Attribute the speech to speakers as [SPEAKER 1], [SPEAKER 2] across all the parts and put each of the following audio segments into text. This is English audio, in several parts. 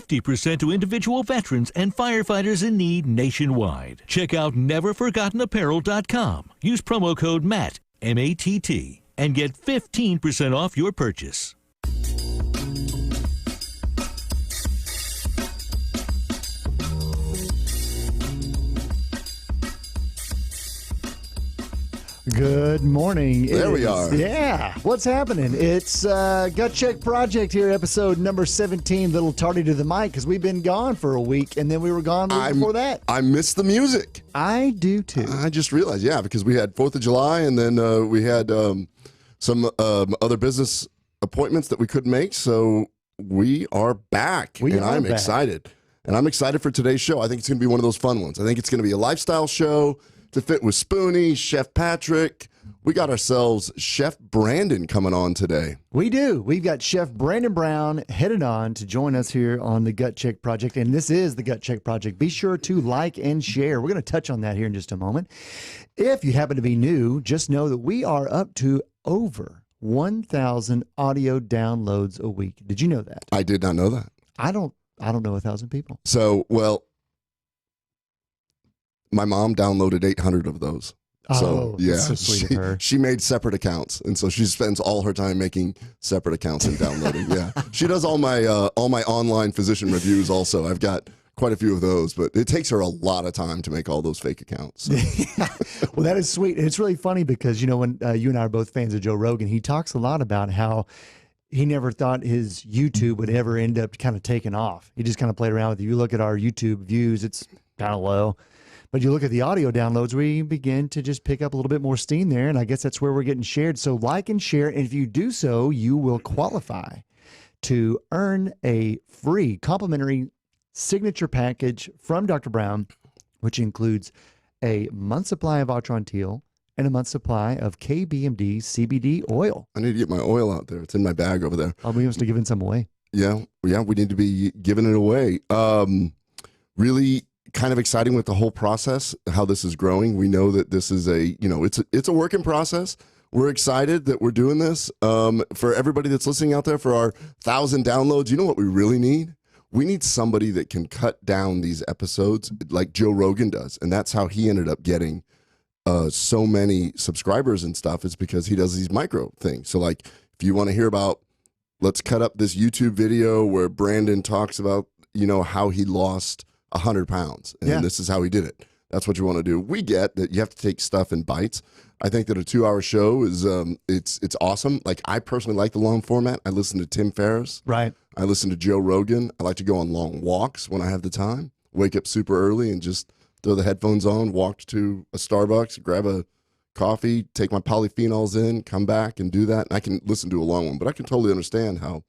[SPEAKER 1] 50% to individual veterans and firefighters in need nationwide. Check out neverforgottenapparel.com. Use promo code MATT, M-A-T-T, and get 15% off your purchase.
[SPEAKER 2] Good morning.
[SPEAKER 3] There we are.
[SPEAKER 2] Yeah. What's happening? It's Gut Check Project here, episode number 17. Little tardy to the mic because we've been gone for a week, and then we were gone the week before that.
[SPEAKER 3] I missed the music.
[SPEAKER 2] I do too.
[SPEAKER 3] I just realized, yeah, because we had 4th of July, and then we had some other business appointments that we couldn't make, so we are back, I'm excited. And I'm excited for today's show. I think it's going to be one of those fun ones. I think it's going to be a lifestyle show to fit with Spoony, Chef Patrick. We got ourselves Chef Brandon coming on today.
[SPEAKER 2] We do. We've got Chef Brandon Brown headed on to join us here on the Gut Check Project, and this is the Gut Check Project. Be sure to like and share. We're going to touch on that here in just a moment. If you happen to be new, just know that we are up to over 1,000 audio downloads a week. Did you know that?
[SPEAKER 3] I did not know that.
[SPEAKER 2] I don't know 1,000 people.
[SPEAKER 3] So, well, my mom downloaded 800 of those. So, yeah,
[SPEAKER 2] so sweet of her.
[SPEAKER 3] She made separate accounts, and so she spends all her time making separate accounts and downloading. Yeah, she does all my online physician reviews. Also, I've got quite a few of those, but it takes her a lot of time to make all those fake accounts. So.
[SPEAKER 2] Well, that is sweet, and it's really funny because when you and I are both fans of Joe Rogan, he talks a lot about how he never thought his YouTube would ever end up kind of taking off. He just kind of played around with it. You look at our YouTube views; it's kind of low. But you look at the audio downloads, we begin to just pick up a little bit more steam there, and I guess that's where we're getting shared. So like and share, and if you do so, you will qualify to earn a free complimentary signature package from Dr. Brown, which includes a month's supply of Atrantil and a month's supply of KBMD CBD oil.
[SPEAKER 3] I need to get my oil out there. It's in my bag over there.
[SPEAKER 2] Oh, we must have given some away.
[SPEAKER 3] Yeah, we need to be giving it away. Really kind of exciting with the whole process, how this is growing. We know that this is it's a work in process. We're excited that we're doing this. For everybody that's listening out there, for our 1,000 downloads, you know what we really need? We need somebody that can cut down these episodes like Joe Rogan does. And that's how he ended up getting so many subscribers and stuff, is because he does these micro things. So like, if you want to hear about, let's cut up this YouTube video where Brandon talks about, how he lost 100 pounds, and this is how he did it. That's what you want to do. We get that you have to take stuff in bites. I think that a 2-hour show is it's awesome. Like, I personally like the long format. I listen to Tim Ferriss.
[SPEAKER 2] Right.
[SPEAKER 3] I listen to Joe Rogan. I like to go on long walks when I have the time. Wake up super early and just throw the headphones on, walk to a Starbucks, grab a coffee, take my polyphenols in, come back and do that. And I can listen to a long one, but I can totally understand how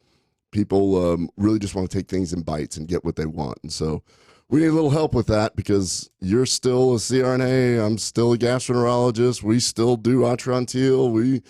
[SPEAKER 3] people really just want to take things in bites and get what they want. And so we need a little help with that, because you're still a CRNA. I'm still a gastroenterologist. We still do Atrantil. We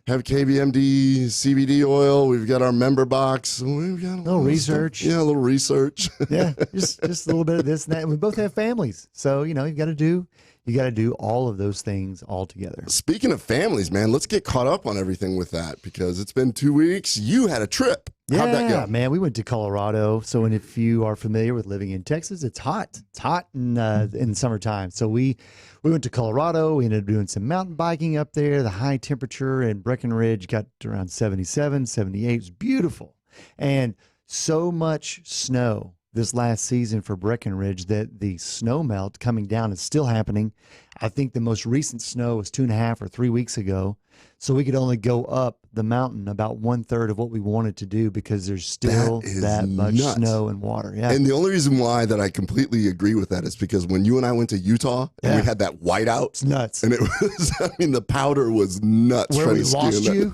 [SPEAKER 3] have KBMD, CBD oil. We've got our member box. We've got a little
[SPEAKER 2] research.
[SPEAKER 3] Yeah, a little research.
[SPEAKER 2] Yeah, just a little bit of this and that. And we both have families. So, you got to do all of those things all together.
[SPEAKER 3] Speaking of families, man, let's get caught up on everything with that, because it's been 2 weeks. You had a trip. How'd that go?
[SPEAKER 2] Man, we went to Colorado. So, and if you are familiar with living in Texas, it's hot. It's hot in summertime. So we went to Colorado. We ended up doing some mountain biking up there. The high temperature in Breckenridge got to around 77, 78. It was beautiful. And so much snow this last season for Breckenridge that the snow melt coming down is still happening. I think the most recent snow was 2.5 or 3 weeks ago. So we could only go up the mountain about 1/3 of what we wanted to do, because there's still that much snow and water. Yeah.
[SPEAKER 3] And the only reason why that I completely agree with that is because when you and I went to Utah and we had that whiteout,
[SPEAKER 2] it's nuts.
[SPEAKER 3] And it was, the powder was nuts.
[SPEAKER 2] Where we lost you?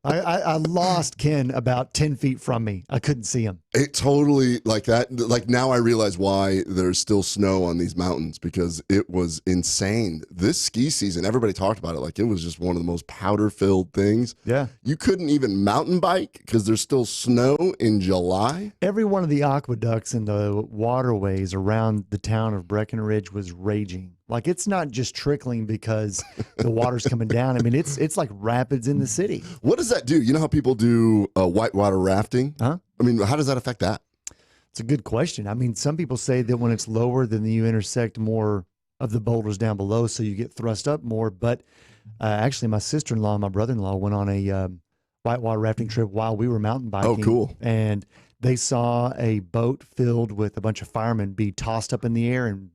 [SPEAKER 2] I lost Ken about 10 feet from me. I couldn't see him.
[SPEAKER 3] It totally, like that. Like, now I realize why there's still snow on these mountains, because it was insane. This ski season, everybody talked about it like it was just one of the most powder-filled things.
[SPEAKER 2] Yeah.
[SPEAKER 3] You couldn't even mountain bike because there's still snow in July.
[SPEAKER 2] Every one of the aqueducts and the waterways around the town of Breckenridge was raging. Like, it's not just trickling because the water's coming down. I mean, it's like rapids in the city.
[SPEAKER 3] What does that do? You know how people do whitewater rafting?
[SPEAKER 2] Huh?
[SPEAKER 3] I mean, how does that affect that?
[SPEAKER 2] It's a good question. I mean, some people say that when it's lower, then you intersect more of the boulders down below, so you get thrust up more. But actually, my sister-in-law and my brother-in-law went on a whitewater rafting trip while we were mountain biking.
[SPEAKER 3] Oh, cool.
[SPEAKER 2] And they saw a boat filled with a bunch of firemen be tossed up in the air and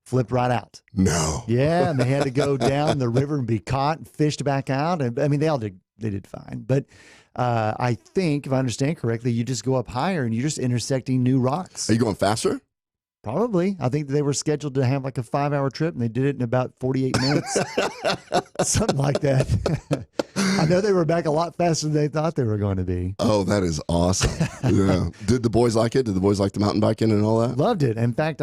[SPEAKER 2] flipped right out.
[SPEAKER 3] No.
[SPEAKER 2] Yeah, and they had to go down the river and be caught and fished back out. And I mean, they did fine. But I think, if I understand correctly, you just go up higher and you're just intersecting new rocks.
[SPEAKER 3] Are you going faster?
[SPEAKER 2] Probably. I think they were scheduled to have like a 5-hour trip, and they did it in about 48 minutes. Something like that. I know they were back a lot faster than they thought they were going to be.
[SPEAKER 3] Oh, that is awesome. Yeah. Did the boys like it? Did the boys like the mountain biking and all that?
[SPEAKER 2] Loved it. In fact,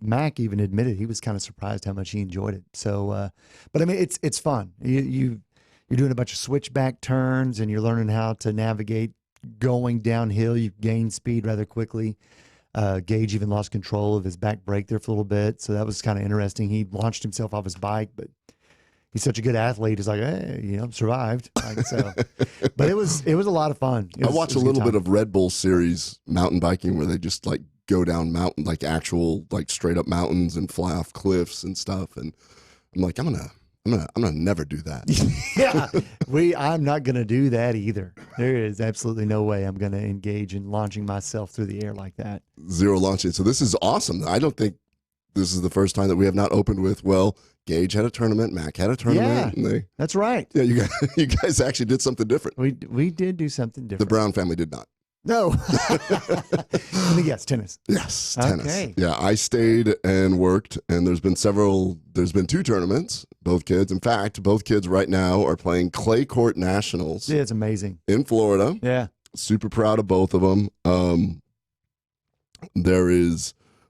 [SPEAKER 2] Mac even admitted he was kind of surprised how much he enjoyed it. So, but I mean, it's fun. You're doing a bunch of switchback turns, and you're learning how to navigate going downhill. You gain speed rather quickly. Gage even lost control of his back brake there for a little bit, so that was kind of interesting. He launched himself off his bike, but he's such a good athlete. He's like, hey, survived. Like, so, but it was a lot of fun.
[SPEAKER 3] I watch a little bit of Red Bull series mountain biking where they just like go down mountain, like actual like straight up mountains and fly off cliffs and stuff. And I'm like, I'm gonna never do that.
[SPEAKER 2] Yeah, I'm not gonna do that either. There is absolutely no way I'm gonna engage in launching myself through the air like that.
[SPEAKER 3] Zero launching. So this is awesome. I don't think this is the first time that we have not opened with, well, Gage had a tournament, Mac had a tournament.
[SPEAKER 2] Yeah,
[SPEAKER 3] and
[SPEAKER 2] that's right.
[SPEAKER 3] Yeah, you guys actually did something different.
[SPEAKER 2] We did do something different.
[SPEAKER 3] The Brown family did not.
[SPEAKER 2] No. Let me guess, tennis.
[SPEAKER 3] Yes, tennis.
[SPEAKER 2] Okay.
[SPEAKER 3] Yeah, I stayed and worked, and there's been 2 tournaments, both kids. In fact, both kids right now are playing clay court nationals.
[SPEAKER 2] Yeah, it's amazing.
[SPEAKER 3] In Florida.
[SPEAKER 2] Yeah.
[SPEAKER 3] Super proud of both of them.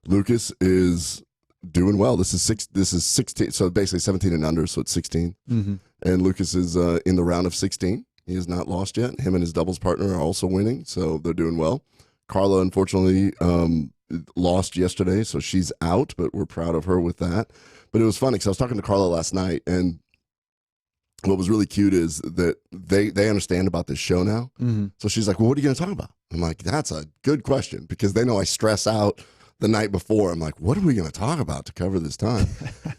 [SPEAKER 3] Lucas is doing well. This is 16, so basically 17 and under, so it's 16.
[SPEAKER 2] Mm-hmm.
[SPEAKER 3] And Lucas is in the round of 16. He has not lost yet. Him and his doubles partner are also winning, so they're doing well. Carla, unfortunately, lost yesterday, so she's out, but we're proud of her with that. But it was funny because I was talking to Carla last night, and what was really cute is that they understand about this show now.
[SPEAKER 2] Mm-hmm.
[SPEAKER 3] So she's like, well, what are you going to talk about? I'm like, that's a good question, because they know I stress out the night before. I'm like, what are we going to talk about to cover this time?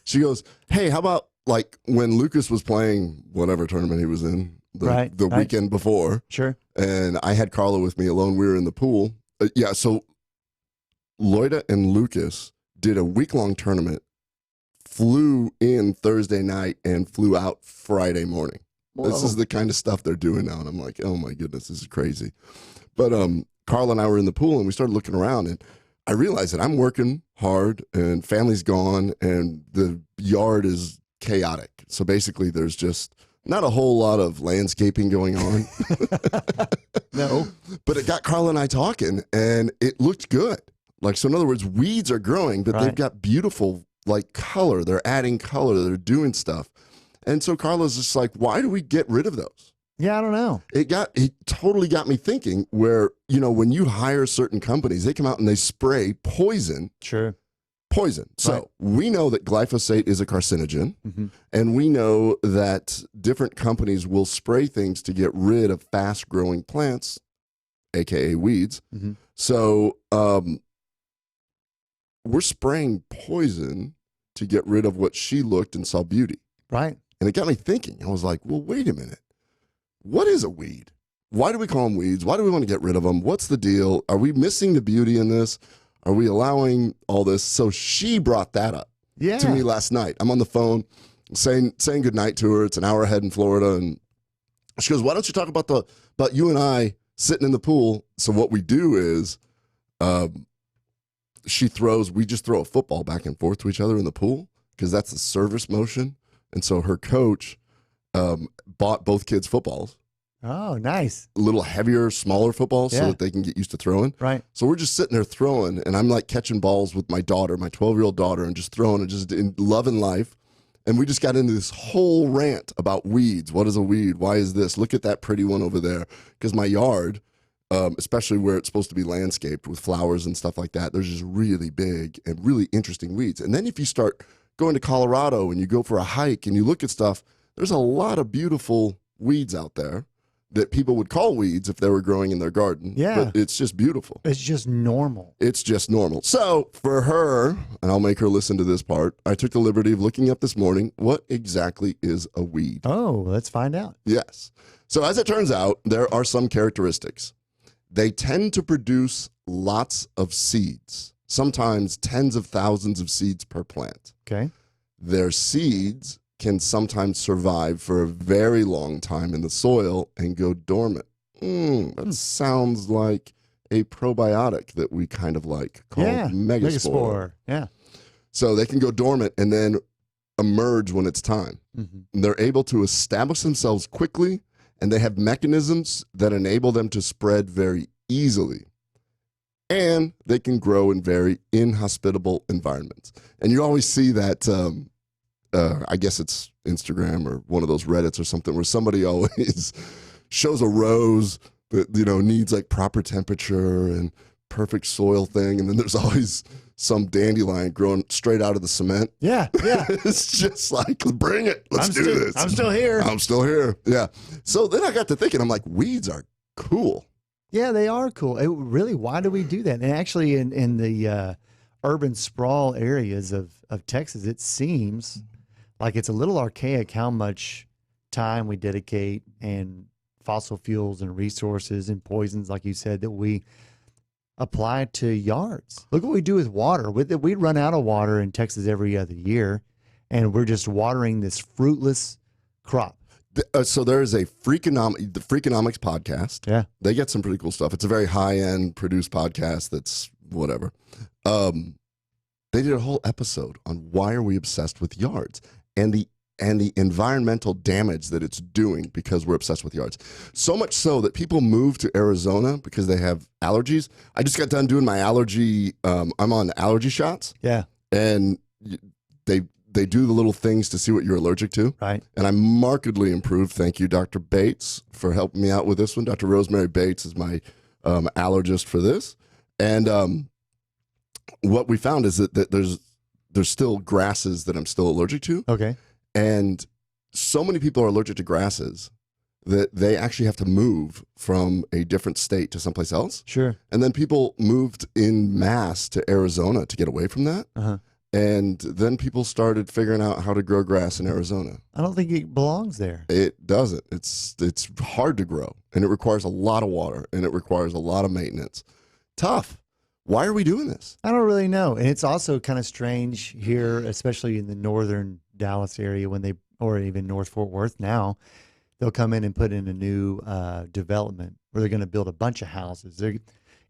[SPEAKER 3] She goes, hey, how about like when Lucas was playing whatever tournament he was in the weekend before?
[SPEAKER 2] Sure.
[SPEAKER 3] And I had Carla with me alone. We were in the pool. So Loida and Lucas did a week-long tournament, flew in Thursday night, and flew out Friday morning. Whoa. This is the kind of stuff they're doing now. And I'm like, oh my goodness, this is crazy. But Carla and I were in the pool, and we started looking around, and I realized that I'm working hard, and family's gone, and the yard is chaotic. So basically there's just not a whole lot of landscaping going on.
[SPEAKER 2] No.
[SPEAKER 3] But it got Carla and I talking, and it looked good. Like, so in other words, weeds are growing, but they've got beautiful, like, color. They're adding color. They're doing stuff. And so Carla's just like, why do we get rid of those?
[SPEAKER 2] Yeah, I don't know.
[SPEAKER 3] It totally got me thinking where, when you hire certain companies, they come out and they spray poison.
[SPEAKER 2] Sure.
[SPEAKER 3] Poison. So we know that glyphosate is a carcinogen,
[SPEAKER 2] mm-hmm. and
[SPEAKER 3] we know that different companies will spray things to get rid of fast-growing plants, aka weeds.
[SPEAKER 2] Mm-hmm.
[SPEAKER 3] So we're spraying poison to get rid of what she looked and saw beauty.
[SPEAKER 2] Right.
[SPEAKER 3] And it got me thinking. I was like, well, wait a minute. What is a weed? Why do we call them weeds? Why do we want to get rid of them? What's the deal? Are we missing the beauty in this? Are we allowing all this? So she brought that up to me last night. I'm on the phone saying goodnight to her. It's an hour ahead in Florida. And she goes, why don't you talk about you and I sitting in the pool? So what we do is we just throw a football back and forth to each other in the pool, because that's the service motion. And so her coach bought both kids footballs.
[SPEAKER 2] Oh, nice.
[SPEAKER 3] A little heavier, smaller footballs so that they can get used to throwing.
[SPEAKER 2] Right.
[SPEAKER 3] So we're just sitting there throwing, and I'm like catching balls with my daughter, my 12-year-old daughter, and just throwing and just in loving life. And we just got into this whole rant about weeds. What is a weed? Why is this? Look at that pretty one over there. Because my yard, especially where it's supposed to be landscaped with flowers and stuff like that, there's just really big and really interesting weeds. And then if you start going to Colorado and you go for a hike and you look at stuff, there's a lot of beautiful weeds out there that people would call weeds if they were growing in their garden.
[SPEAKER 2] Yeah.
[SPEAKER 3] But it's just beautiful.
[SPEAKER 2] It's just normal.
[SPEAKER 3] It's just normal. So for her, and I'll make her listen to this part, I took the liberty of looking up this morning, what exactly is a weed?
[SPEAKER 2] Oh, let's find out.
[SPEAKER 3] Yes. So as it turns out, there are some characteristics. They tend to produce lots of seeds, sometimes tens of thousands of seeds per plant.
[SPEAKER 2] Okay.
[SPEAKER 3] Their seeds can sometimes survive for a very long time in the soil and go dormant. That sounds like a probiotic that we kind of like called megaspore.
[SPEAKER 2] Yeah.
[SPEAKER 3] So they can go dormant and then emerge when it's time. And they're able to establish themselves quickly, and they have mechanisms that enable them to spread very easily. And they can grow in very inhospitable environments. And you always see that, I guess it's Instagram or one of those Reddits or something, where somebody always shows a rose that, needs like proper temperature and perfect soil thing. And then there's always some dandelion growing straight out of the cement.
[SPEAKER 2] Yeah.
[SPEAKER 3] It's just like, bring it. Let's do this.
[SPEAKER 2] I'm still here.
[SPEAKER 3] I'm still here. Yeah. So then I got to thinking, I'm like, weeds are cool.
[SPEAKER 2] Yeah, they are cool. Really, why do we do that? And actually, in the urban sprawl areas of Texas, it seems like it's a little archaic how much time we dedicate and fossil fuels and resources and poisons, like you said, that we apply to yards. Look what we do with water. We run out of water in Texas every other year, and we're just watering this fruitless crop.
[SPEAKER 3] So there is the Freakonomics podcast.
[SPEAKER 2] Yeah.
[SPEAKER 3] They get some pretty cool stuff. It's a very high-end produced podcast that's whatever. They did a whole episode on why are we obsessed with yards and the environmental damage that it's doing because we're obsessed with yards. So much so that people move to Arizona because they have allergies. I just got done doing my allergy. I'm on allergy shots.
[SPEAKER 2] Yeah.
[SPEAKER 3] And they do the little things to see what you're allergic to.
[SPEAKER 2] Right.
[SPEAKER 3] And I'm markedly improved. Thank you, Dr. Bates, for helping me out with this one. Dr. Rosemary Bates is my allergist for this. And what we found is that there's still grasses that I'm still allergic to.
[SPEAKER 2] Okay.
[SPEAKER 3] And so many people are allergic to grasses that they actually have to move from a different state to someplace else.
[SPEAKER 2] Sure.
[SPEAKER 3] And then people moved in mass to Arizona to get away from that.
[SPEAKER 2] Uh-huh.
[SPEAKER 3] And then people started figuring out how to grow grass in Arizona.
[SPEAKER 2] I don't think it belongs there.
[SPEAKER 3] It doesn't. It's hard to grow, and it requires a lot of water, and it requires a lot of maintenance. Tough. Why are we doing this?
[SPEAKER 2] I don't really know. And it's also kind of strange here, especially in the northern Dallas area or even North Fort Worth now, they'll come in and put in a new development where they're going to build a bunch of houses.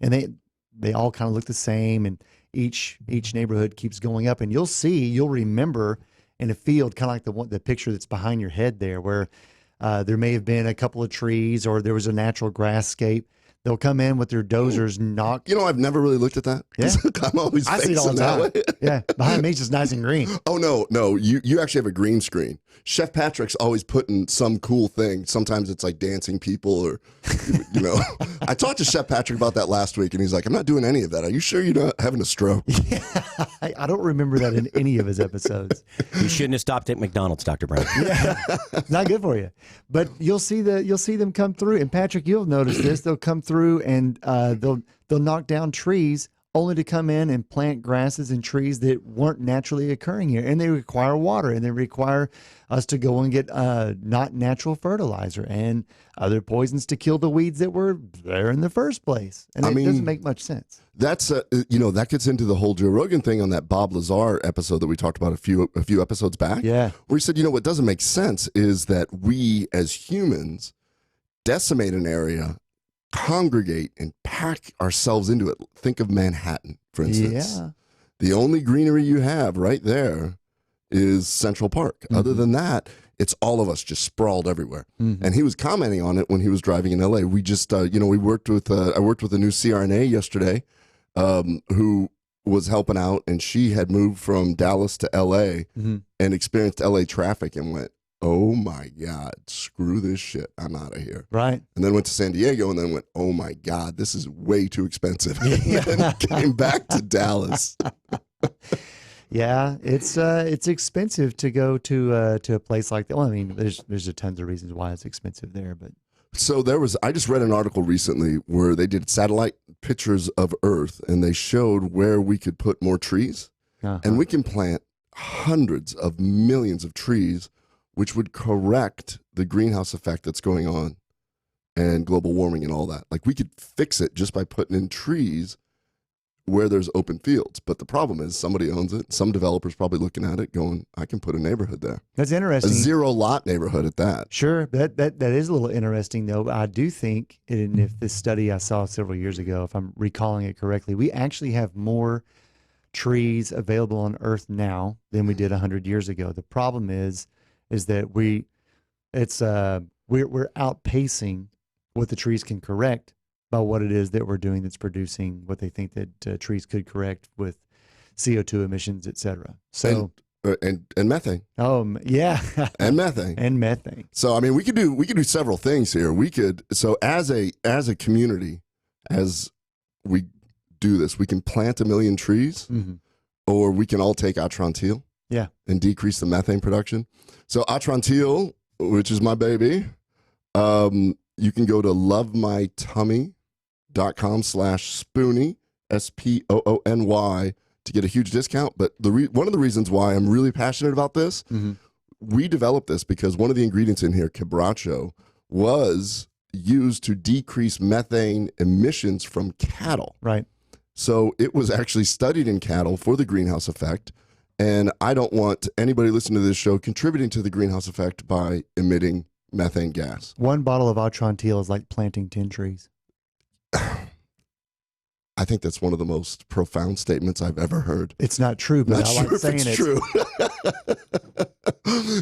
[SPEAKER 2] They all kind of look the same, and each neighborhood keeps going up. And you'll remember in a field, kind of like the picture that's behind your head there, where there may have been a couple of trees or there was a natural grasscape. They'll come in with their dozers, knock.
[SPEAKER 3] I've never really looked at that.
[SPEAKER 2] Yeah.
[SPEAKER 3] I'm always
[SPEAKER 2] I see it all the time.
[SPEAKER 3] that way.
[SPEAKER 2] Yeah, behind me it's just nice and green.
[SPEAKER 3] Oh, no. You actually have a green screen. Chef Patrick's always putting some cool thing. Sometimes it's like dancing people or, I talked to Chef Patrick about that last week, and he's like, I'm not doing any of that. Are you sure you're not having a stroke?
[SPEAKER 2] Yeah, I don't remember that in any of his episodes.
[SPEAKER 4] You shouldn't have stopped at McDonald's, Dr. Brown.
[SPEAKER 2] Yeah, it's not good for you. But you'll see them come through. And Patrick, you'll notice this. They'll come through and they'll knock down trees only to come in and plant grasses and trees that weren't naturally occurring here. And they require water, and they require us to go and get not natural fertilizer and other poisons to kill the weeds that were there in the first place. And it doesn't make much sense.
[SPEAKER 3] That's that gets into the whole Joe Rogan thing on that Bob Lazar episode that we talked about a few episodes back.
[SPEAKER 2] Yeah.
[SPEAKER 3] Where he said, what doesn't make sense is that we as humans decimate an area, congregate, and pack ourselves into it. Think of Manhattan, for instance.
[SPEAKER 2] Yeah.
[SPEAKER 3] The only greenery you have right there is Central Park. Mm-hmm. Other than that, it's all of us just sprawled everywhere. Mm-hmm. And he was commenting on it when he was driving in LA. We just, we worked with, I worked with a new CRNA yesterday who was helping out, and she had moved from Dallas to LA and experienced LA traffic and went, oh my God, screw this shit. I'm out of here.
[SPEAKER 2] Right.
[SPEAKER 3] And then went to San Diego and then went, oh my God, this is way too expensive. And then came back to Dallas.
[SPEAKER 2] Yeah, it's expensive to go to a place like that. Well, I mean, there's tons of reasons why it's expensive there, but
[SPEAKER 3] So I just read an article recently where they did satellite pictures of Earth and they showed where we could put more trees. And we can plant hundreds of millions of trees, which would correct the greenhouse effect that's going on and global warming and all that. Like we could fix it just by putting in trees where there's open fields. But the problem is somebody owns it. Some developer's probably looking at it going, I can put a neighborhood there.
[SPEAKER 2] That's
[SPEAKER 3] A
[SPEAKER 2] interesting.
[SPEAKER 3] 0 lot neighborhood at that.
[SPEAKER 2] Sure, that is a little interesting, though. I do think, and if this study I saw several years ago, if I'm recalling it correctly, we actually have more trees available on Earth now than we did 100 years ago. The problem is that we're outpacing what the trees can correct by what it is that we're doing that's producing what they think that trees could correct with CO2 emissions, et cetera. So.
[SPEAKER 3] And methane.
[SPEAKER 2] Yeah.
[SPEAKER 3] And methane.
[SPEAKER 2] And methane.
[SPEAKER 3] So I mean we could do several things here. So as a community, as we do this, we can plant 1 million trees, or we can all take Atrantil and decrease the methane production. So Atrantil, which is my baby, you can go to lovemytummy.com/Spoony, SPOONY, to get a huge discount. But one of the reasons why I'm really passionate about this, we developed this because one of the ingredients in here, quebracho, was used to decrease methane emissions from cattle.
[SPEAKER 2] Right.
[SPEAKER 3] So it was actually studied in cattle for the greenhouse effect. And I don't want anybody listening to this show contributing to the greenhouse effect by emitting methane gas.
[SPEAKER 2] 1 bottle of Atrantil is like planting 10 trees.
[SPEAKER 3] I think that's one of the most profound statements I've ever heard.
[SPEAKER 2] It's not true, but I like saying it.
[SPEAKER 3] True.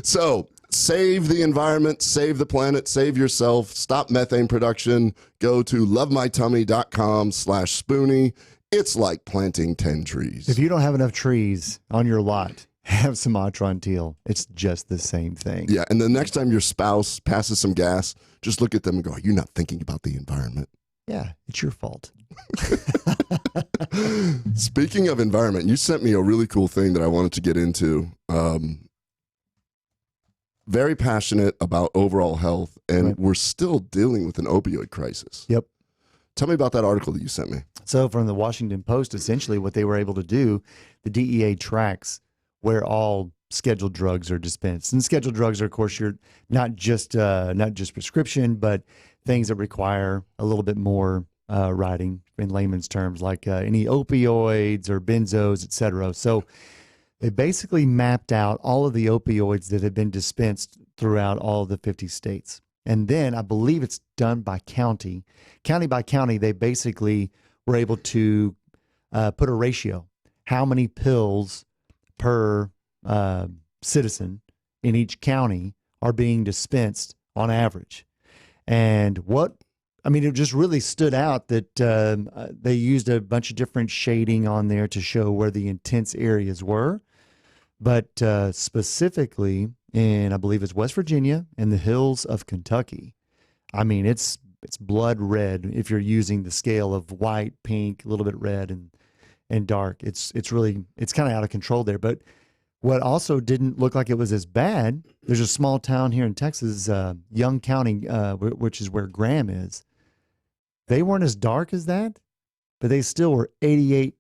[SPEAKER 3] So save the environment, save the planet, save yourself, stop methane production. Go to lovemytummy.com/Spoony. It's like planting 10 trees.
[SPEAKER 2] If you don't have enough trees on your lot, have some Atrantil. It's just the same thing.
[SPEAKER 3] Yeah, and the next time your spouse passes some gas, just look at them and go, you're not thinking about the environment.
[SPEAKER 2] Yeah, it's your fault.
[SPEAKER 3] Speaking of environment, you sent me a really cool thing that I wanted to get into. Very passionate about overall health, and we're still dealing with an opioid crisis.
[SPEAKER 2] Yep.
[SPEAKER 3] Tell me about that article that you sent me.
[SPEAKER 2] So from the Washington Post, essentially what they were able to do, the DEA tracks where all scheduled drugs are dispensed. And scheduled drugs are, of course, you're not just prescription, but things that require a little bit more writing in layman's terms, like any opioids or benzos, et cetera. So they basically mapped out all of the opioids that have been dispensed throughout all of the 50 states. And then I believe it's done by county. County by county, they basically were able to put a ratio. How many pills per citizen in each county are being dispensed on average. And it just really stood out that they used a bunch of different shading on there to show where the intense areas were. But specifically in, I believe it's West Virginia and the hills of Kentucky, I mean, it's blood red if you're using the scale of white, pink, a little bit red, and dark. It's kind of out of control there. But what also didn't look like it was as bad, there's a small town here in Texas, Young County, which is where Graham is. They weren't as dark as that, but they still were 88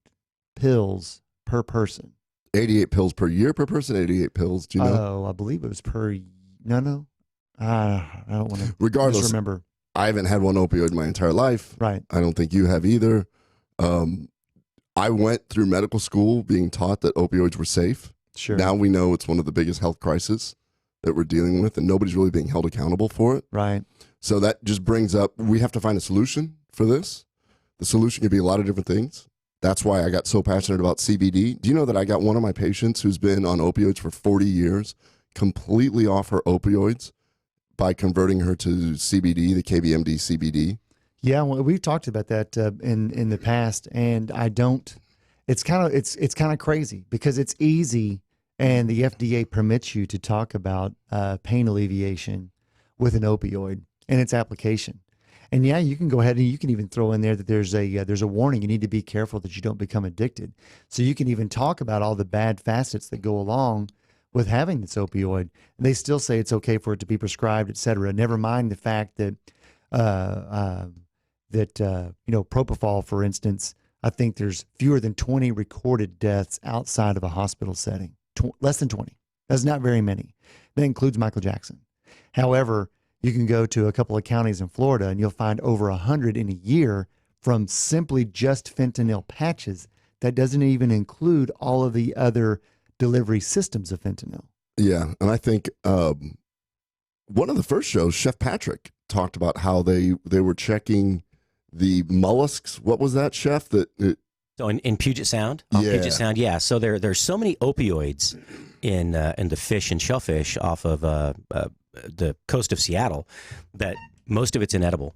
[SPEAKER 2] pills per person.
[SPEAKER 3] 88 pills per year per person? 88 pills, do you know?
[SPEAKER 2] Oh, I believe it was per, no. I don't want to remember.
[SPEAKER 3] I haven't had one opioid my entire life.
[SPEAKER 2] Right.
[SPEAKER 3] I don't think you have either. I went through medical school being taught that opioids were safe.
[SPEAKER 2] Sure.
[SPEAKER 3] Now we know it's one of the biggest health crises that we're dealing with, and nobody's really being held accountable for it.
[SPEAKER 2] Right.
[SPEAKER 3] So that just brings up, we have to find a solution for this. The solution could be a lot of different things. That's why I got so passionate about CBD. Do you know that I got one of my patients who's been on opioids for 40 years, completely off her opioids by converting her to CBD, the KBMD CBD? Yeah,
[SPEAKER 2] well, we've talked about that in the past, and I don't. It's kind of crazy because it's easy, and the FDA permits you to talk about pain alleviation with an opioid and its application. And yeah, you can go ahead and you can even throw in there that there's a warning. You need to be careful that you don't become addicted. So you can even talk about all the bad facets that go along with having this opioid. And they still say it's okay for it to be prescribed, et cetera. Never mind the fact that propofol, for instance, I think there's fewer than 20 recorded deaths outside of a hospital setting. Less than 20. That's not very many. That includes Michael Jackson. However, you can go to a couple of counties in Florida and you'll find over 100 in a year from simply just fentanyl patches. That doesn't even include all of the other delivery systems of fentanyl.
[SPEAKER 3] Yeah, and I think one of the first shows, Chef Patrick talked about how they were checking the mollusks. What was that, Chef?
[SPEAKER 4] So in Puget Sound, Puget Sound, yeah. So there's so many opioids in the fish and shellfish off of the coast of Seattle that most of it's inedible.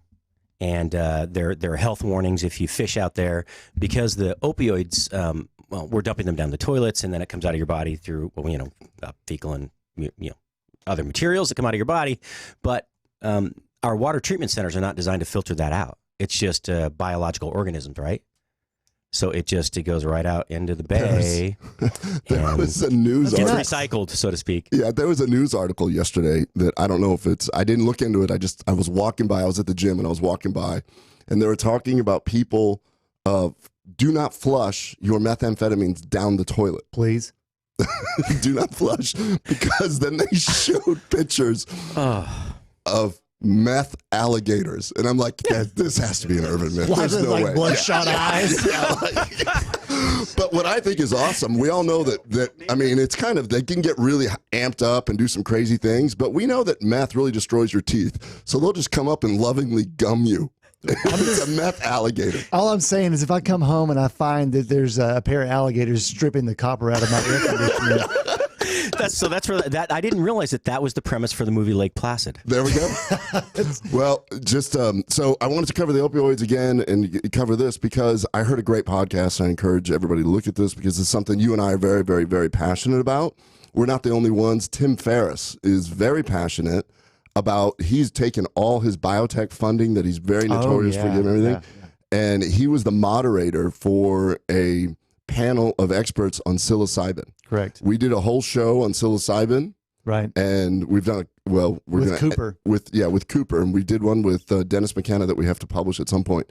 [SPEAKER 4] And there are health warnings if you fish out there because the opioids, we're dumping them down the toilets and then it comes out of your body through, fecal and other materials that come out of your body. But our water treatment centers are not designed to filter that out. It's just biological organisms, right? So it goes right out into the bay.
[SPEAKER 3] There was a news article.
[SPEAKER 4] It's recycled, so to speak.
[SPEAKER 3] Yeah, there was a news article yesterday that I don't know if I didn't look into it. I was walking by. I was at the gym and I was walking by, and they were talking about people do not flush your methamphetamines down the toilet.
[SPEAKER 2] Please.
[SPEAKER 3] Do not flush, because then they showed pictures of meth alligators, and I'm like, this has to be an urban myth. There's no way.
[SPEAKER 2] Bloodshot eyes.
[SPEAKER 3] But what I think is awesome, we all know that I mean, it's kind of, they can get really amped up and do some crazy things, but we know that meth really destroys your teeth, so they'll just come up and lovingly gum you. It's a meth alligator.
[SPEAKER 2] All I'm saying is if I come home and I find that there's a pair of alligators stripping the copper out of my air conditioner.
[SPEAKER 4] That's for that. I didn't realize that was the premise for the movie Lake Placid.
[SPEAKER 3] There we go. Well, just so I wanted to cover the opioids again and cover this because I heard a great podcast. I encourage everybody to look at this because it's something you and I are very, very, very passionate about. We're not the only ones. Tim Ferriss is very passionate about, he's taken all his biotech funding that he's very notorious for giving everything. And he was the moderator for a panel of experts on psilocybin.
[SPEAKER 2] Correct.
[SPEAKER 3] We did a whole show on psilocybin.
[SPEAKER 2] Right.
[SPEAKER 3] And we've done, with
[SPEAKER 2] Cooper.
[SPEAKER 3] With Cooper. And we did one with Dennis McKenna that we have to publish at some point.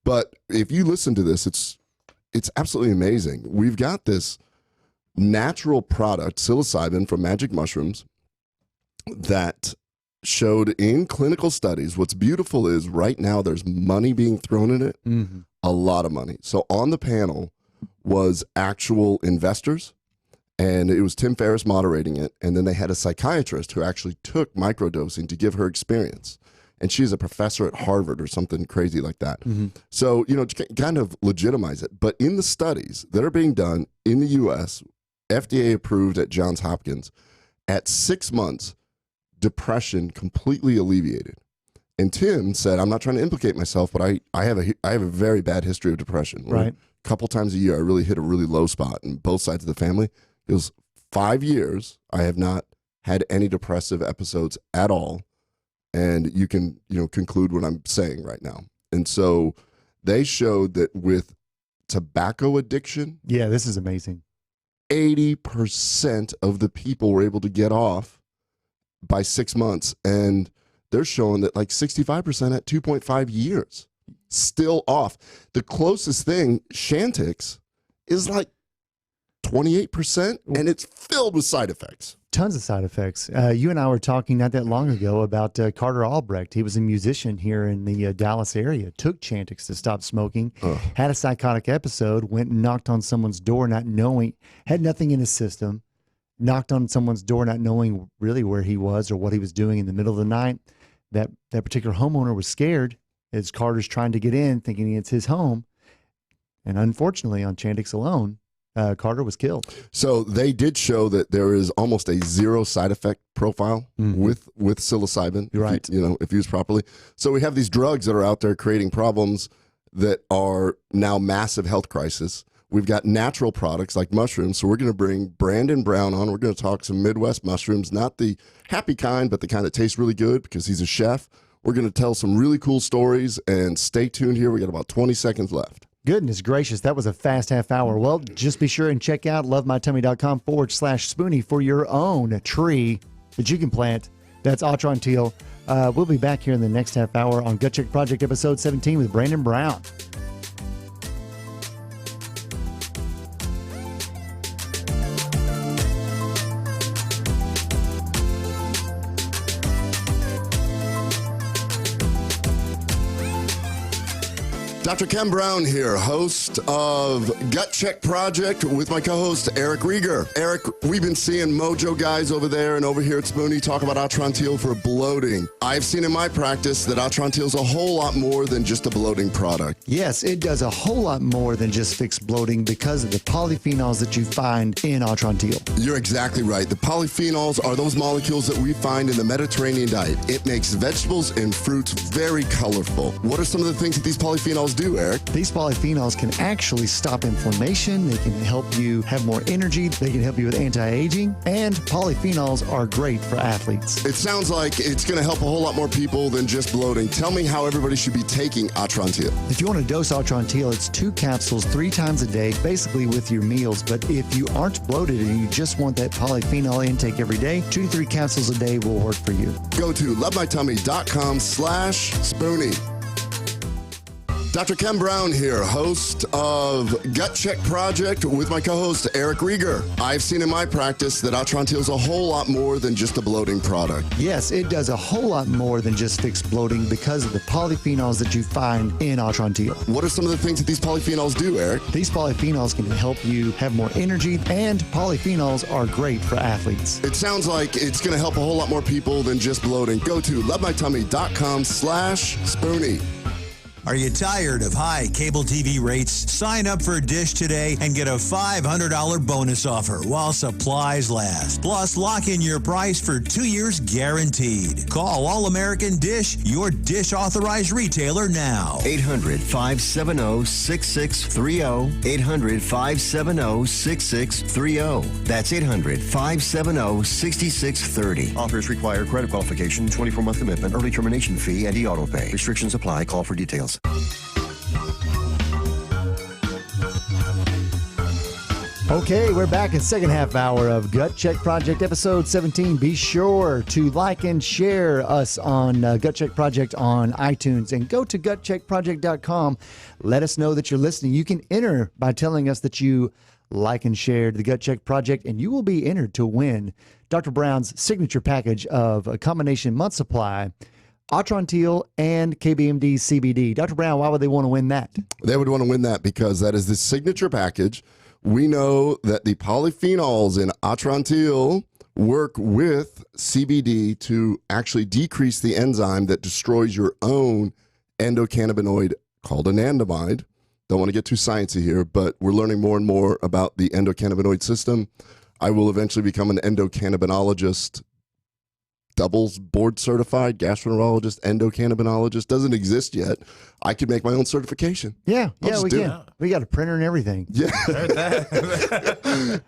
[SPEAKER 3] But if you listen to this, it's absolutely amazing. We've got this natural product, psilocybin from magic mushrooms, that showed in clinical studies. What's beautiful is right now there's money being thrown in it, a lot of money. So on the panel was actual investors, and it was Tim Ferriss moderating it, and then they had a psychiatrist who actually took microdosing to give her experience, and she's a professor at Harvard or something crazy like that. So, to kind of legitimize it. But in the studies that are being done in the U.S., FDA approved at Johns Hopkins, at 6 months, depression completely alleviated. And Tim said, I'm not trying to implicate myself, but I have a very bad history of depression.
[SPEAKER 2] Right.
[SPEAKER 3] A couple times a year, I really hit a really low spot in both sides of the family. It was 5 years. I have not had any depressive episodes at all. And you can, conclude what I'm saying right now. And so they showed that with tobacco addiction.
[SPEAKER 2] Yeah, this is amazing.
[SPEAKER 3] 80% of the people were able to get off by 6 months. And they're showing that like 65% at 2.5 years still off. The closest thing, Chantix, is like 28%, and it's filled with side effects.
[SPEAKER 2] Tons of side effects. You and I were talking not that long ago about Carter Albrecht. He was a musician here in the Dallas area, took Chantix to stop smoking, had a psychotic episode, went and knocked on someone's door not knowing, had nothing in his system, knocked on someone's door not knowing really where he was or what he was doing in the middle of the night. That particular homeowner was scared as Carter's trying to get in, thinking it's his home. And unfortunately, on Chantix alone, Carter was killed.
[SPEAKER 3] So they did show that there is almost a zero side effect profile with psilocybin.
[SPEAKER 2] You're right.
[SPEAKER 3] If used properly. So we have these drugs that are out there creating problems that are now massive health crisis. We've got natural products like mushrooms. So we're going to bring Brandon Brown on. We're going to talk some Midwest mushrooms, not the happy kind, but the kind that tastes really good because he's a chef. We're going to tell some really cool stories, and stay tuned here. We got about 20 seconds left.
[SPEAKER 2] Goodness gracious, that was a fast half hour. Well, just be sure and check out lovemytummy.com/Spoony for your own tree that you can plant. That's Autron Teal We'll be back here in the next half hour on Gut Check Project episode 17 with Brandon Brown.
[SPEAKER 3] Dr. Ken Brown here, host of Gut Check Project with my co-host Eric Rieger. Eric, we've been seeing Mojo guys over there and over here at Spoony talk about Atrantil for bloating. I've seen in my practice that Atrantil is a whole lot more than just a bloating product.
[SPEAKER 2] Yes, it does a whole lot more than just fix bloating because of the polyphenols that you find in Atrantil.
[SPEAKER 3] You're exactly right. The polyphenols are those molecules that we find in the Mediterranean diet. It makes vegetables and fruits very colorful. What are some of the things that these polyphenols do, Eric?
[SPEAKER 2] These polyphenols can actually stop inflammation. They can help you have more energy. They can help you with anti-aging. And polyphenols are great for athletes.
[SPEAKER 3] It sounds like it's going to help a whole lot more people than just bloating. Tell me how everybody should be taking Atrantil.
[SPEAKER 2] If you want to dose Atrantil, it's 2 capsules 3 times a day, basically with your meals. But if you aren't bloated and you just want that polyphenol intake every day, 2 to 3 capsules a day will work for you.
[SPEAKER 3] Go to lovemytummy.com/Spoony. Dr. Ken Brown here, host of Gut Check Project with my co-host Eric Rieger. I've seen in my practice that Atrantil is a whole lot more than just a bloating product.
[SPEAKER 2] Yes, it does a whole lot more than just fix bloating because of the polyphenols that you find in Atrantil.
[SPEAKER 3] What are some of the things that these polyphenols do, Eric?
[SPEAKER 2] These polyphenols can help you have more energy, and polyphenols are great for athletes.
[SPEAKER 3] It sounds like it's going to help a whole lot more people than just bloating. Go to lovemytummy.com/Spoony.
[SPEAKER 5] Are you tired of high cable TV rates? Sign up for Dish today and get a $500 bonus offer while supplies last. Plus, lock in your price for 2 years guaranteed. Call All American Dish, your Dish authorized retailer now.
[SPEAKER 6] 800-570-6630. 800-570-6630. That's 800-570-6630. Offers require credit qualification, 24-month commitment, early termination fee, and e-auto pay. Restrictions apply. Call for details.
[SPEAKER 2] Okay, we're back in second half hour of Gut Check Project episode 17. Be sure to like and share us on Gut Check Project on iTunes and go to gutcheckproject.com. Let us know that you're listening. You can enter by telling us that you like and shared the Gut Check Project, and you will be entered to win Dr. Brown's signature package of a combination month supply, Atrantil and KBMD CBD. Dr. Brown, why would they want to win that?
[SPEAKER 3] They would want to win that because that is the signature package. We know that the polyphenols in Atrantil work with CBD to actually decrease the enzyme that destroys your own endocannabinoid called anandamide. Don't want to get too sciencey here, but we're learning more and more about the endocannabinoid system. I will eventually become an endocannabinologist, doubles board certified gastroenterologist, endocannabinologist. Doesn't exist yet. I could make my own certification.
[SPEAKER 2] Yeah, we can.
[SPEAKER 3] it.
[SPEAKER 2] We got a printer and everything.
[SPEAKER 3] Yeah.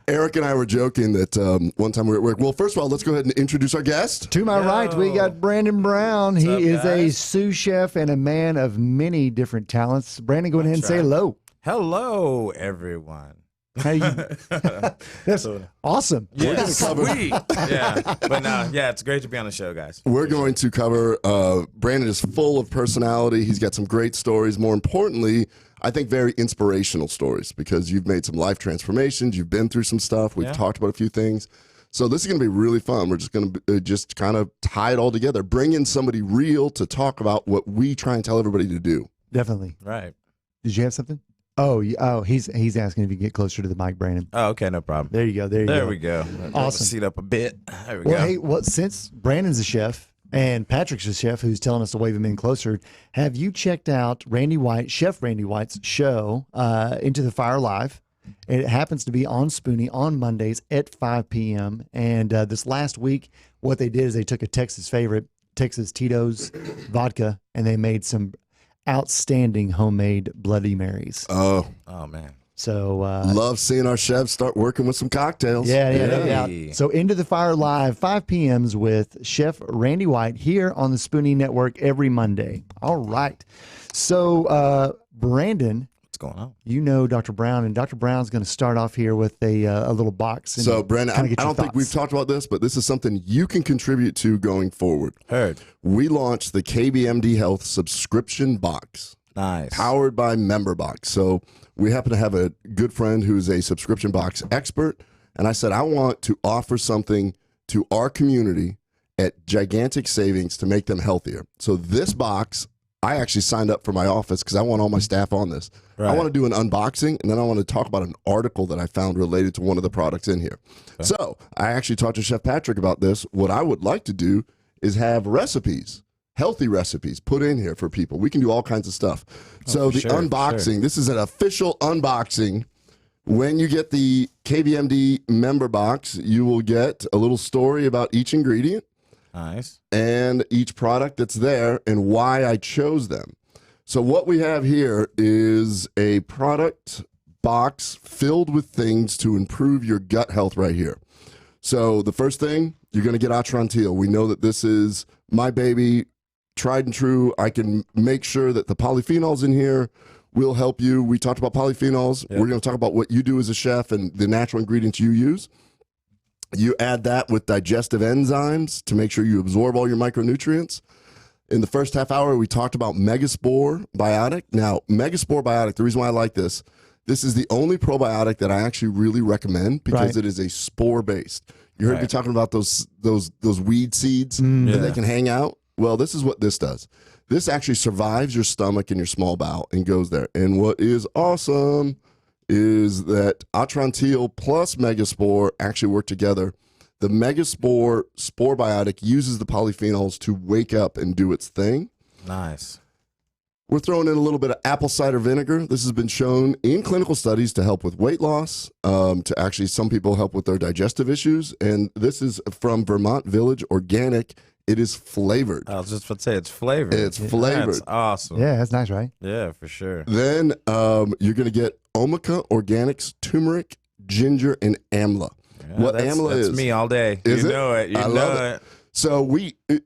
[SPEAKER 3] Eric and I were joking that one time we were at work. Well, first of all, let's go ahead and introduce our guest.
[SPEAKER 2] To my right, we got Brandon Brown.
[SPEAKER 7] What's
[SPEAKER 2] he
[SPEAKER 7] up,
[SPEAKER 2] is a
[SPEAKER 7] guys?
[SPEAKER 2] sous chef and a man of many different talents. Brandon, go ahead and say hello.
[SPEAKER 7] Hello, everyone.
[SPEAKER 2] How you? That's awesome.
[SPEAKER 7] Yeah,
[SPEAKER 3] cover-
[SPEAKER 7] sweet. Yeah, but no, yeah, it's great to be on the show, guys.
[SPEAKER 3] We're going to cover, Brandon is full of personality. He's got some great stories. More importantly, I think very inspirational stories because you've made some life transformations. You've been through some stuff. We've talked about a few things. So this is going to be really fun. We're just going to just kind of tie it all together. Bring in somebody real to talk about what we try and tell everybody to do.
[SPEAKER 2] Definitely.
[SPEAKER 7] Right.
[SPEAKER 2] Did you have something? Oh, he's asking if you get closer to the mic, Brandon.
[SPEAKER 7] Oh, okay, no problem.
[SPEAKER 2] There you go.
[SPEAKER 7] There we go.
[SPEAKER 2] Awesome.
[SPEAKER 7] Seat up a bit. There we
[SPEAKER 2] Well,
[SPEAKER 7] go.
[SPEAKER 2] hey, since Brandon's a chef and Patrick's a chef who's telling us to wave him in closer, have you checked out Chef Randy White's show, Into the Fire Live? It happens to be on Spoony on Mondays at 5 p.m. And this last week, what they did is they took a Texas favorite, Texas Tito's vodka, and they made some outstanding homemade Bloody Marys.
[SPEAKER 3] Oh,
[SPEAKER 7] man.
[SPEAKER 2] So
[SPEAKER 3] love seeing our chefs start working with some cocktails.
[SPEAKER 2] yeah, no
[SPEAKER 7] Hey.
[SPEAKER 2] doubt. So Into the Fire Live, 5 p.m.s with Chef Randy White here on the Spoony Network every Monday. All right. So Brandon,
[SPEAKER 7] going on?
[SPEAKER 2] You know Dr. Brown, and Dr. Brown's going to start off here with a little box. And
[SPEAKER 3] So, Brandon, I
[SPEAKER 2] get your
[SPEAKER 3] don't think we've
[SPEAKER 2] thoughts.
[SPEAKER 3] talked about this, but this is something you can contribute to going forward.
[SPEAKER 7] Heard.
[SPEAKER 3] We launched the KBMD Health subscription box,
[SPEAKER 7] Nice.
[SPEAKER 3] powered by MemberBox. So we happen to have a good friend who's a subscription box expert, and I said, I want to offer something to our community at gigantic savings to make them healthier. So this box, I actually signed up for my office because I want all my staff on this. I
[SPEAKER 7] Right.
[SPEAKER 3] want to do an unboxing, and then I want to talk about an article that I found related to one of the products in here. So I actually talked to Chef Patrick about this. What I would like to do is have recipes, healthy recipes, put in here for people. We can do all kinds of stuff. So the
[SPEAKER 7] sure, for
[SPEAKER 3] unboxing, this is an official unboxing. When you get the KBMD member box, you will get a little story about each ingredient
[SPEAKER 7] Nice.
[SPEAKER 3] and each product that's there and why I chose them. So what we have here is a product box filled with things to improve your gut health right here. So the first thing, you're going to get Atrantil. We know that this is my baby, tried and true. I can make sure that the polyphenols in here will help you. We talked about polyphenols.
[SPEAKER 7] Yep.
[SPEAKER 3] We're going to talk about what you do as a chef and the natural ingredients you use. You add that with digestive enzymes to make sure you absorb all your micronutrients. In the first half hour, we talked about Megaspore Biotic. Now, Megaspore Biotic, the reason why I like this is the only probiotic that I actually really recommend because
[SPEAKER 2] Right.
[SPEAKER 3] it is a spore-based. You heard me
[SPEAKER 7] Right.
[SPEAKER 3] talking about those weed seeds that they can hang out? Well, this is what this does. This actually survives your stomach and your small bowel and goes there. And what is awesome is that Atrantil plus Megaspore actually work together. The Megaspore Spore Biotic uses the polyphenols to wake up and do its thing.
[SPEAKER 7] Nice.
[SPEAKER 3] We're throwing in a little bit of apple cider vinegar. This has been shown in clinical studies to help with weight loss, to actually some people help with their digestive issues. And this is from Vermont Village Organic. It is flavored.
[SPEAKER 7] I was just about to say it's flavored.
[SPEAKER 3] It's flavored.
[SPEAKER 7] That's awesome.
[SPEAKER 2] Yeah, that's nice, right?
[SPEAKER 7] Yeah, for sure.
[SPEAKER 3] Then you're going to get Omica Organics, turmeric, ginger, and amla.
[SPEAKER 7] Yeah,
[SPEAKER 3] what
[SPEAKER 7] that's,
[SPEAKER 3] amla
[SPEAKER 7] that's
[SPEAKER 3] is.
[SPEAKER 7] me all day.
[SPEAKER 3] Is
[SPEAKER 7] you
[SPEAKER 3] it?
[SPEAKER 7] know it. You
[SPEAKER 3] I
[SPEAKER 7] know
[SPEAKER 3] love
[SPEAKER 7] it.
[SPEAKER 3] So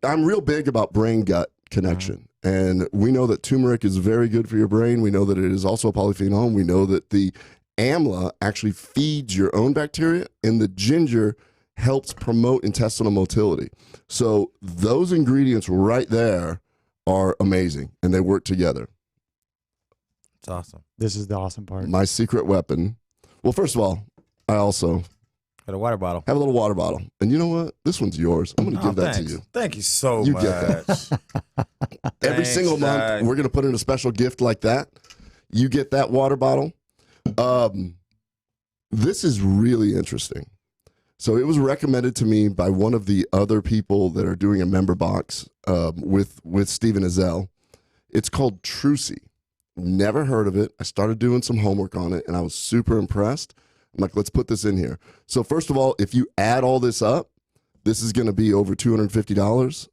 [SPEAKER 3] I'm real big about brain-gut connection. And we know that turmeric is very good for your brain. We know that it is also a polyphenol. And we know that the amla actually feeds your own bacteria, and the ginger helps promote intestinal motility. So those ingredients right there are amazing, and they work together.
[SPEAKER 7] It's awesome.
[SPEAKER 2] This is the awesome part.
[SPEAKER 3] My secret weapon. Well, first of all, I also
[SPEAKER 7] Got a water bottle.
[SPEAKER 3] have a little water bottle. And you know what? This one's yours. I'm going to give that
[SPEAKER 7] thanks.
[SPEAKER 3] to you.
[SPEAKER 7] Thank you so
[SPEAKER 3] You
[SPEAKER 7] much.
[SPEAKER 3] get Every
[SPEAKER 7] Thanks,
[SPEAKER 3] single month,
[SPEAKER 7] Doug.
[SPEAKER 3] we're going to put in a special gift like that. You get that water bottle. This is really interesting. So it was recommended to me by one of the other people that are doing a member box with Stephen Azell. It's called Trucy. Never heard of it. I started doing some homework on it, and I was super impressed. I'm like, let's put this in here. So first of all, if you add all this up, this is going to be over $250.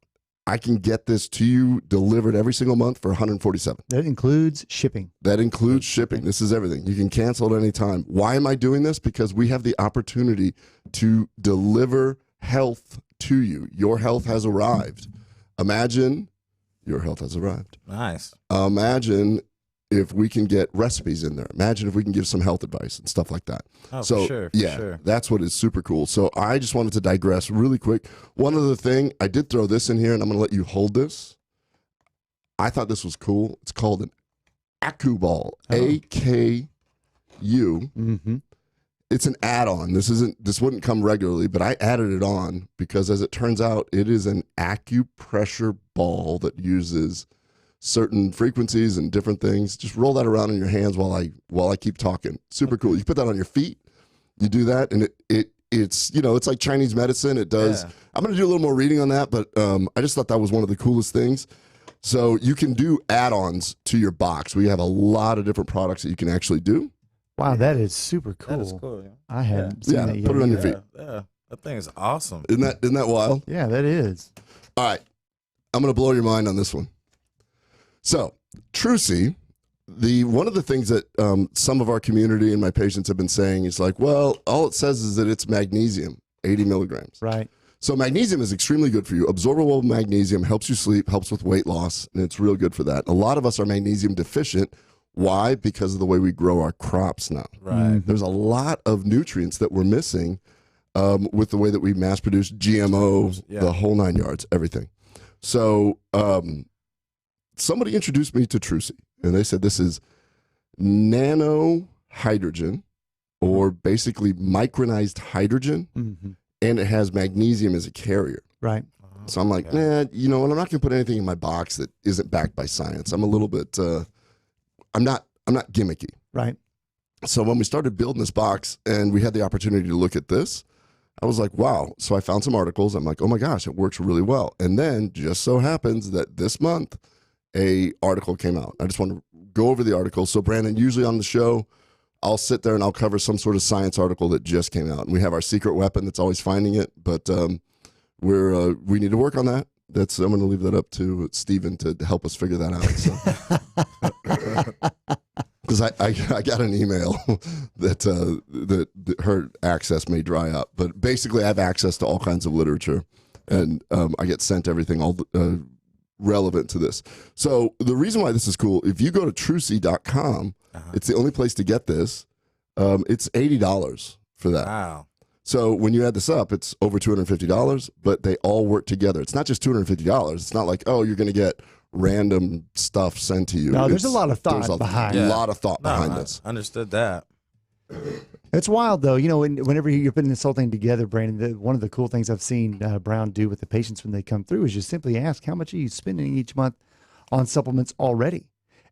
[SPEAKER 3] I can get this to you delivered every single month for $147.
[SPEAKER 2] That includes shipping.
[SPEAKER 3] That includes shipping. This is everything. You can cancel at any time. Why am I doing this? Because we have the opportunity to deliver health to you. Your health has arrived. Imagine your health has arrived.
[SPEAKER 7] Nice.
[SPEAKER 3] Imagine if we can get recipes in there. Imagine if we can give some health advice and stuff like that.
[SPEAKER 7] Oh,
[SPEAKER 3] So,
[SPEAKER 7] for sure. For
[SPEAKER 3] yeah,
[SPEAKER 7] sure.
[SPEAKER 3] that's what is super cool. So I just wanted to digress really quick. One other thing, I did throw this in here, and I'm going to let you hold this. I thought this was cool. It's called an Aku Ball, AKU.
[SPEAKER 2] Mm-hmm.
[SPEAKER 3] It's an add-on. This wouldn't come regularly, but I added it on because, as it turns out, it is an acupressure ball that uses certain frequencies and different things. Just roll that around in your hands while I keep talking. Super cool. You put that on your feet. You do that, and it's it's like Chinese medicine. It does.
[SPEAKER 7] Yeah.
[SPEAKER 3] I'm going to do a little more reading on that, but I just thought that was one of the coolest things. So you can do add-ons to your box. We have a lot of different products that you can actually do.
[SPEAKER 2] Wow, that is super cool.
[SPEAKER 7] That is cool. Yeah.
[SPEAKER 2] I hadn't seen
[SPEAKER 3] Yeah,
[SPEAKER 2] that yet.
[SPEAKER 3] put it on your
[SPEAKER 2] either.
[SPEAKER 3] feet.
[SPEAKER 7] Yeah. That thing is awesome.
[SPEAKER 3] Isn't that wild?
[SPEAKER 2] Yeah, that is.
[SPEAKER 3] All right. I'm going to blow your mind on this one. So, Trucy, one of the things that some of our community and my patients have been saying is like, well, all it says is that it's magnesium, 80 milligrams.
[SPEAKER 2] Right.
[SPEAKER 3] So magnesium is extremely good for you. Absorbable magnesium helps you sleep, helps with weight loss, and it's real good for that. A lot of us are magnesium deficient. Why? Because of the way we grow our crops now.
[SPEAKER 7] Right.
[SPEAKER 3] There's a lot of nutrients that we're missing with the way that we mass produce GMO, the whole 9 yards, everything. So somebody introduced me to Trucy, and they said this is nano hydrogen, or basically micronized hydrogen, and it has magnesium as a carrier.
[SPEAKER 2] Right.
[SPEAKER 3] So I'm like, nah, you know what? I'm not going to put anything in my box that isn't backed by science. I'm a little bit, I'm not gimmicky.
[SPEAKER 2] Right.
[SPEAKER 3] So when we started building this box and we had the opportunity to look at this, I was like, wow. So I found some articles. I'm like, oh my gosh, it works really well. And then just so happens that this month, a article came out. I just want to go over the article. So Brandon, usually on the show, I'll sit there and I'll cover some sort of science article that just came out. And we have our secret weapon that's always finding it, but we need to work on that. I'm going to leave that up to Stephen to help us figure that out. Because I got an email that her access may dry up, but basically I have access to all kinds of literature, and I get sent everything all relevant to this. So the reason why this is cool, if you go to trucy.com, it's the only place to get this. It's $80 for that.
[SPEAKER 7] Wow.
[SPEAKER 3] So when you add this up, it's over $250, but they all work together. It's not just $250. It's not like, oh, you're going to get random stuff sent to you.
[SPEAKER 2] No, there's a lot of thought behind
[SPEAKER 3] a lot of thought behind this.
[SPEAKER 7] I understood that.
[SPEAKER 2] It's wild, though. You know, whenever you're putting this whole thing together, Brandon, one of the cool things I've seen Brown do with the patients when they come through is just simply ask, how much are you spending each month on supplements already?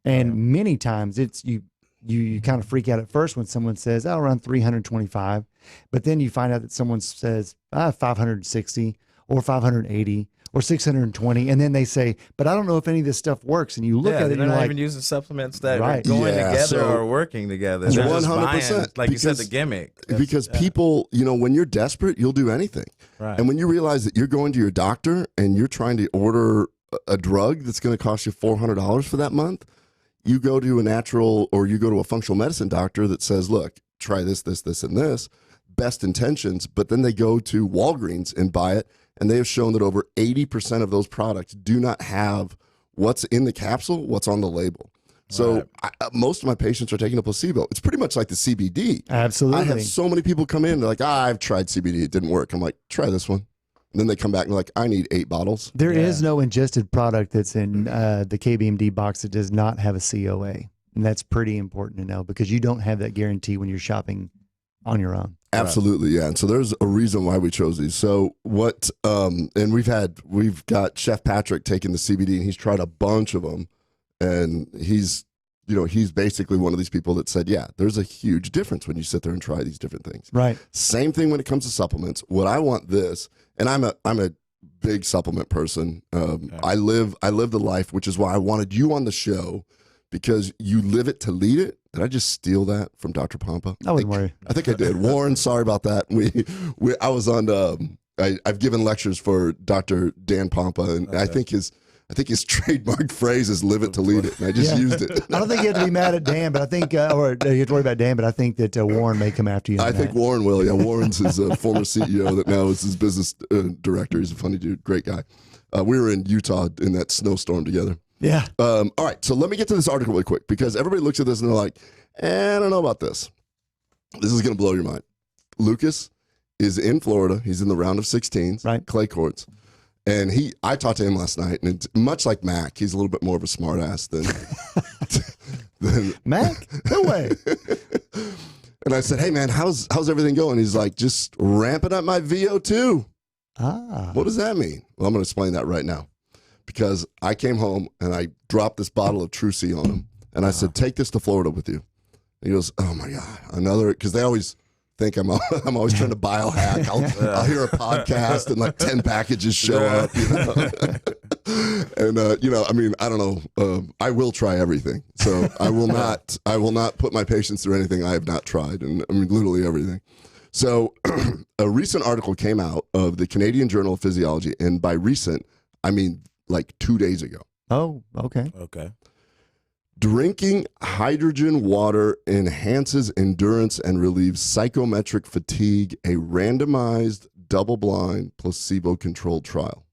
[SPEAKER 2] And many times it's you kind of freak out at first when someone says, oh, around 325. But then you find out that someone says 560 or 580 or 620. And then they say, but I don't know if any of this stuff works. And you look at it and
[SPEAKER 7] they're
[SPEAKER 2] you're
[SPEAKER 7] not
[SPEAKER 2] like,
[SPEAKER 7] even using supplements that
[SPEAKER 2] Right.
[SPEAKER 7] are going
[SPEAKER 3] Yeah,
[SPEAKER 7] together
[SPEAKER 3] so-
[SPEAKER 7] or working together. They're just
[SPEAKER 3] 100%,
[SPEAKER 7] buying, like you said,
[SPEAKER 3] because-
[SPEAKER 7] the gimmick.
[SPEAKER 3] Because people, you know, when you're desperate, you'll do anything.
[SPEAKER 7] Right.
[SPEAKER 3] And when you realize that you're going to your doctor and you're trying to order a drug that's going to cost you $400 for that month, you go to a natural or you go to a functional medicine doctor that says, look, try this, this, this, and this, best intentions, but then they go to Walgreens and buy it, and they have shown that over 80% of those products do not have what's in the capsule, what's on the label. So most of my patients are taking a placebo. It's pretty much like the CBD.
[SPEAKER 2] absolutely.
[SPEAKER 3] I have so many people come in, they're like, I've tried CBD, it didn't work. I'm like, try this one. And then they come back and they're like, I need 8 bottles.
[SPEAKER 2] There is no ingested product that's in the KBMD box that does not have a COA. And that's pretty important to know because you don't have that guarantee when you're shopping on your own.
[SPEAKER 3] Absolutely, yeah. And so there's a reason why we chose these. So what, and we've got Chef Patrick taking the CBD, and he's tried a bunch of them, and he's basically one of these people that said, yeah, there's a huge difference when you sit there and try these different things.
[SPEAKER 2] Right.
[SPEAKER 3] Same thing when it comes to supplements. What I want this, and I'm a big supplement person. I live the life, which is why I wanted you on the show, because you live it to lead it. Did I just steal that from Dr. Pompa?
[SPEAKER 2] I wouldn't worry.
[SPEAKER 3] I think I did. Warren, sorry about that. I was on. I've given lectures for Dr. Dan Pompa, and I think his trademark phrase is "live it to lead it," and I just used it.
[SPEAKER 2] I don't think you have to be mad at Dan, but I think, or you have to worry about Dan, but I think that Warren may come after you.
[SPEAKER 3] I think Warren will. Yeah, Warren's his former CEO that now is his business director. He's a funny dude, great guy. We were in Utah in that snowstorm together.
[SPEAKER 2] Yeah.
[SPEAKER 3] All right, so let me get to this article really quick because everybody looks at this and they're like, I don't know about this. This is going to blow your mind. Lucas is in Florida. He's in the round of 16s,
[SPEAKER 2] right?
[SPEAKER 3] Clay courts. And I talked to him last night, and it's much like Mac, he's a little bit more of a smart ass than
[SPEAKER 2] Mac? No way.
[SPEAKER 3] And I said, hey man, how's everything going? He's like, just ramping up my VO2. What does that mean? Well, I'm going to explain that right now. Because I came home and I dropped this bottle of Trucy on him. And I said, take this to Florida with you. And he goes, oh my God, another, because they always think I'm always trying to biohack. I'll hear a podcast and like 10 packages show up. You know? And, you know, I mean, I don't know. I will try everything. So I will not put my patients through anything I have not tried. And I mean, literally everything. So a recent article came out of the Canadian Journal of Physiology. And by recent, I mean, like 2 days ago.
[SPEAKER 2] Oh, okay.
[SPEAKER 7] Okay.
[SPEAKER 3] Drinking hydrogen water enhances endurance and relieves psychometric fatigue, a randomized, double-blind, placebo-controlled trial.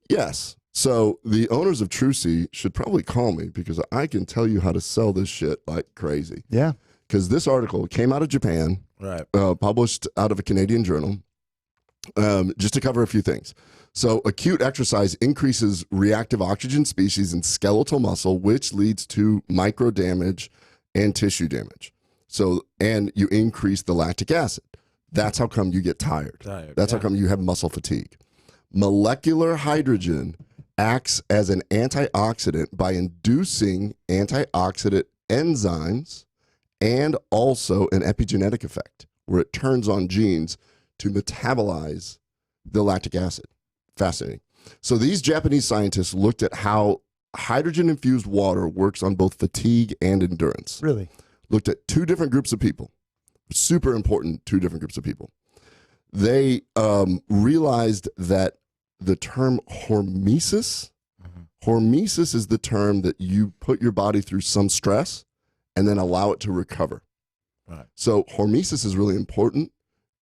[SPEAKER 3] Yes, So the owners of Trucy should probably call me because I can tell you how to sell this shit like crazy.
[SPEAKER 2] Yeah.
[SPEAKER 3] Because this article came out of Japan,
[SPEAKER 7] Right.
[SPEAKER 3] published out of a Canadian journal, just to cover a few things. So acute exercise increases reactive oxygen species in skeletal muscle, which leads to micro damage and tissue damage. So, and you increase the lactic acid. That's how come you get tired. That's how come you have muscle fatigue. Molecular hydrogen acts as an antioxidant by inducing antioxidant enzymes and also an epigenetic effect where it turns on genes to metabolize the lactic acid. Fascinating. So these Japanese scientists looked at how hydrogen-infused water works on both fatigue and endurance.
[SPEAKER 2] Really?
[SPEAKER 3] Looked at two different groups of people. Super important, two different groups of people. They realized that the term hormesis, hormesis is the term that you put your body through some stress and then allow it to recover.
[SPEAKER 7] Right.
[SPEAKER 3] So hormesis is really important.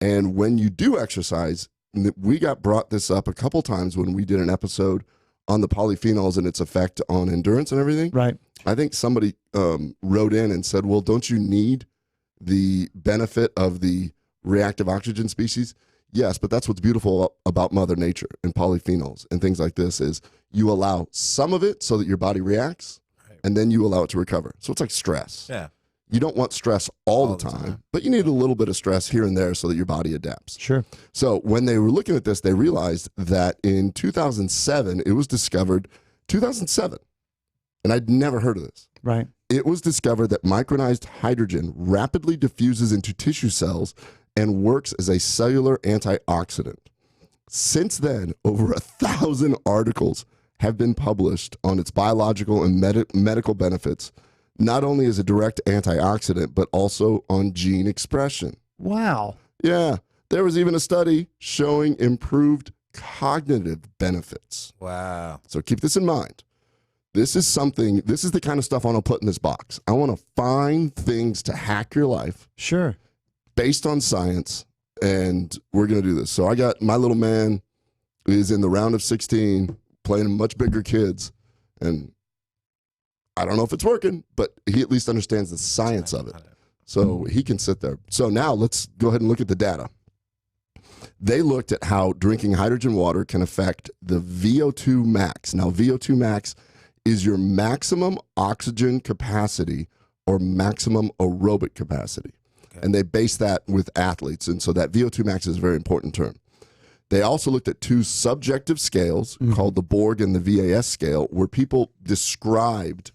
[SPEAKER 3] And when you do exercise, we got brought this up a couple times when we did an episode on the polyphenols and its effect on endurance and everything.
[SPEAKER 2] Right.
[SPEAKER 3] I think somebody wrote in and said, well, don't you need the benefit of the reactive oxygen species? Yes, but that's what's beautiful about Mother Nature and polyphenols and things like this is you allow some of it so that your body reacts, and then you allow it to recover. So it's like stress.
[SPEAKER 7] Yeah.
[SPEAKER 3] You don't want stress all the time, but you need a little bit of stress here and there so that your body adapts.
[SPEAKER 2] Sure.
[SPEAKER 3] So when they were looking at this, they realized that in 2007, it was discovered, 2007, and I'd never heard of this.
[SPEAKER 2] Right.
[SPEAKER 3] It was discovered that micronized hydrogen rapidly diffuses into tissue cells and works as a cellular antioxidant. Since then, over 1,000 articles have been published on its biological and medical benefits, not only as a direct antioxidant, but also on gene expression.
[SPEAKER 2] Wow.
[SPEAKER 3] Yeah. There was even a study showing improved cognitive benefits.
[SPEAKER 7] Wow.
[SPEAKER 3] So keep this in mind. This is the kind of stuff I want to put in this box. I want to find things to hack your life.
[SPEAKER 2] Sure.
[SPEAKER 3] Based on science, and we're going to do this. So I got my little man is in the round of 16 playing much bigger kids, and I don't know if it's working, but he at least understands the science of it. So he can sit there. So now let's go ahead and look at the data. They looked at how drinking hydrogen water can affect the VO2 max. Now, VO2 max is your maximum oxygen capacity or maximum aerobic capacity. Okay. And they base that with athletes. And so that VO2 max is a very important term. They also looked at two subjective scales called the Borg and the VAS scale, where people described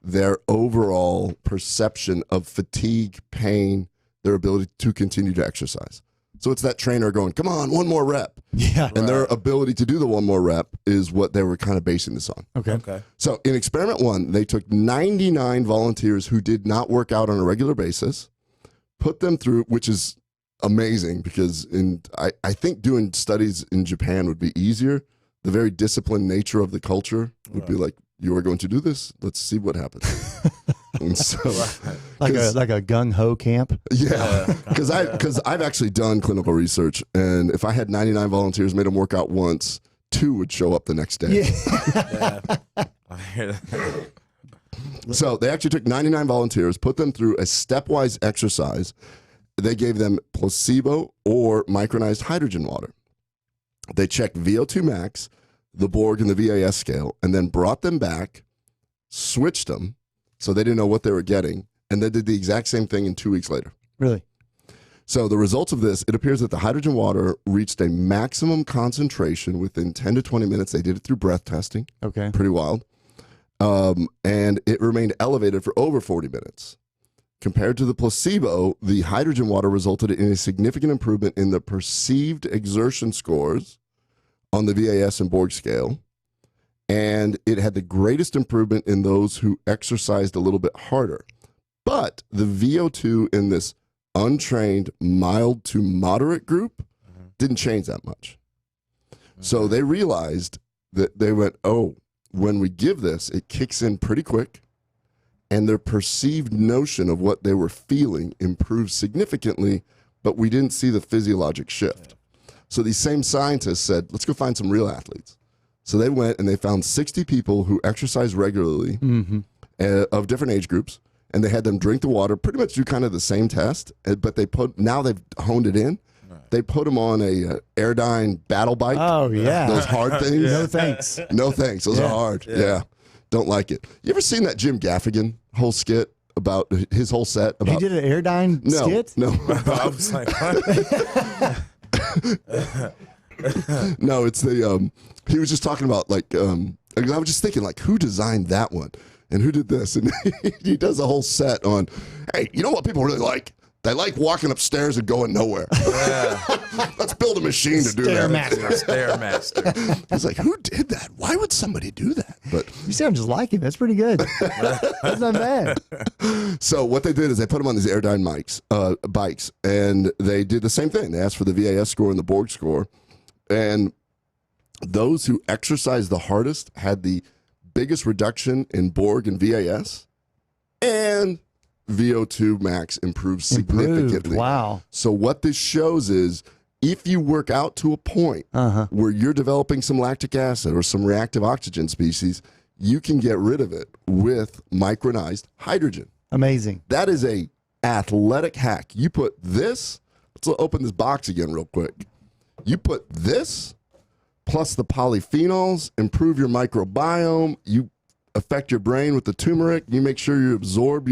[SPEAKER 3] their overall perception of fatigue, pain, their ability to continue to exercise. So it's that trainer going, come on, one more rep.
[SPEAKER 2] Yeah.
[SPEAKER 3] And their ability to do the one more rep is what they were kind of basing this on.
[SPEAKER 2] Okay.
[SPEAKER 3] So in experiment 1, they took 99 volunteers who did not work out on a regular basis, put them through, which is amazing because I think doing studies in Japan would be easier. The very disciplined nature of the culture would be like, you are going to do this. Let's see what happens. And so,
[SPEAKER 2] like a gung ho camp.
[SPEAKER 3] Yeah, because I've actually done clinical research, and if I had 99 volunteers, made them work out once, 2 would show up the next day.
[SPEAKER 7] Yeah.
[SPEAKER 3] So they actually took 99 volunteers, put them through a stepwise exercise. They gave them placebo or micronized hydrogen water. They checked VO2 max, the Borg and the VAS scale, and then brought them back, switched them, so they didn't know what they were getting, and they did the exact same thing in 2 weeks later.
[SPEAKER 2] Really?
[SPEAKER 3] So the results of this, it appears that the hydrogen water reached a maximum concentration within 10 to 20 minutes. They did it through breath testing.
[SPEAKER 2] Okay.
[SPEAKER 3] Pretty wild. And it remained elevated for over 40 minutes. Compared to the placebo, the hydrogen water resulted in a significant improvement in the perceived exertion scores on the VAS and Borg scale, and it had the greatest improvement in those who exercised a little bit harder. But the VO2 in this untrained mild to moderate group didn't change that much. So they realized that they went, oh, when we give this, it kicks in pretty quick, and their perceived notion of what they were feeling improved significantly, but we didn't see the physiologic shift. So these same scientists said, let's go find some real athletes. So they went and they found 60 people who exercise regularly of different age groups, and they had them drink the water, pretty much do kind of the same test, but now they've honed it in. They put them on a Airdyne battle bike.
[SPEAKER 2] Oh, yeah.
[SPEAKER 3] Those hard things.
[SPEAKER 2] No thanks.
[SPEAKER 3] No thanks. Those are hard. Yeah. Don't like it. You ever seen that Jim Gaffigan whole skit about his whole set? About,
[SPEAKER 2] He did an Airdyne skit?
[SPEAKER 3] No.
[SPEAKER 7] I was like,
[SPEAKER 3] No, it's the he was just talking about like I was just thinking like who designed that one and who did this, and he does a whole set on, hey, you know what people really like? They like walking upstairs and going nowhere. Let's build a machine to do that.
[SPEAKER 7] Stairmaster.
[SPEAKER 3] It's like, who did that? Why would somebody do that? But
[SPEAKER 2] You sound just like him. That's pretty good. That's not bad.
[SPEAKER 3] so what they did is they put them on these Airdyne bikes, and they did the same thing. They asked for the VAS score and the Borg score, and those who exercised the hardest had the biggest reduction in Borg and VAS, and VO2 max improved significantly.
[SPEAKER 2] Wow.
[SPEAKER 3] So what this shows is if you work out to a point where you're developing some lactic acid or some reactive oxygen species, you can get rid of it with micronized hydrogen.
[SPEAKER 2] Amazing.
[SPEAKER 3] That is a athletic hack. You put this, let's open this box again real quick. You put this plus the polyphenols, improve your microbiome, you affect your brain with the turmeric, you make sure you absorb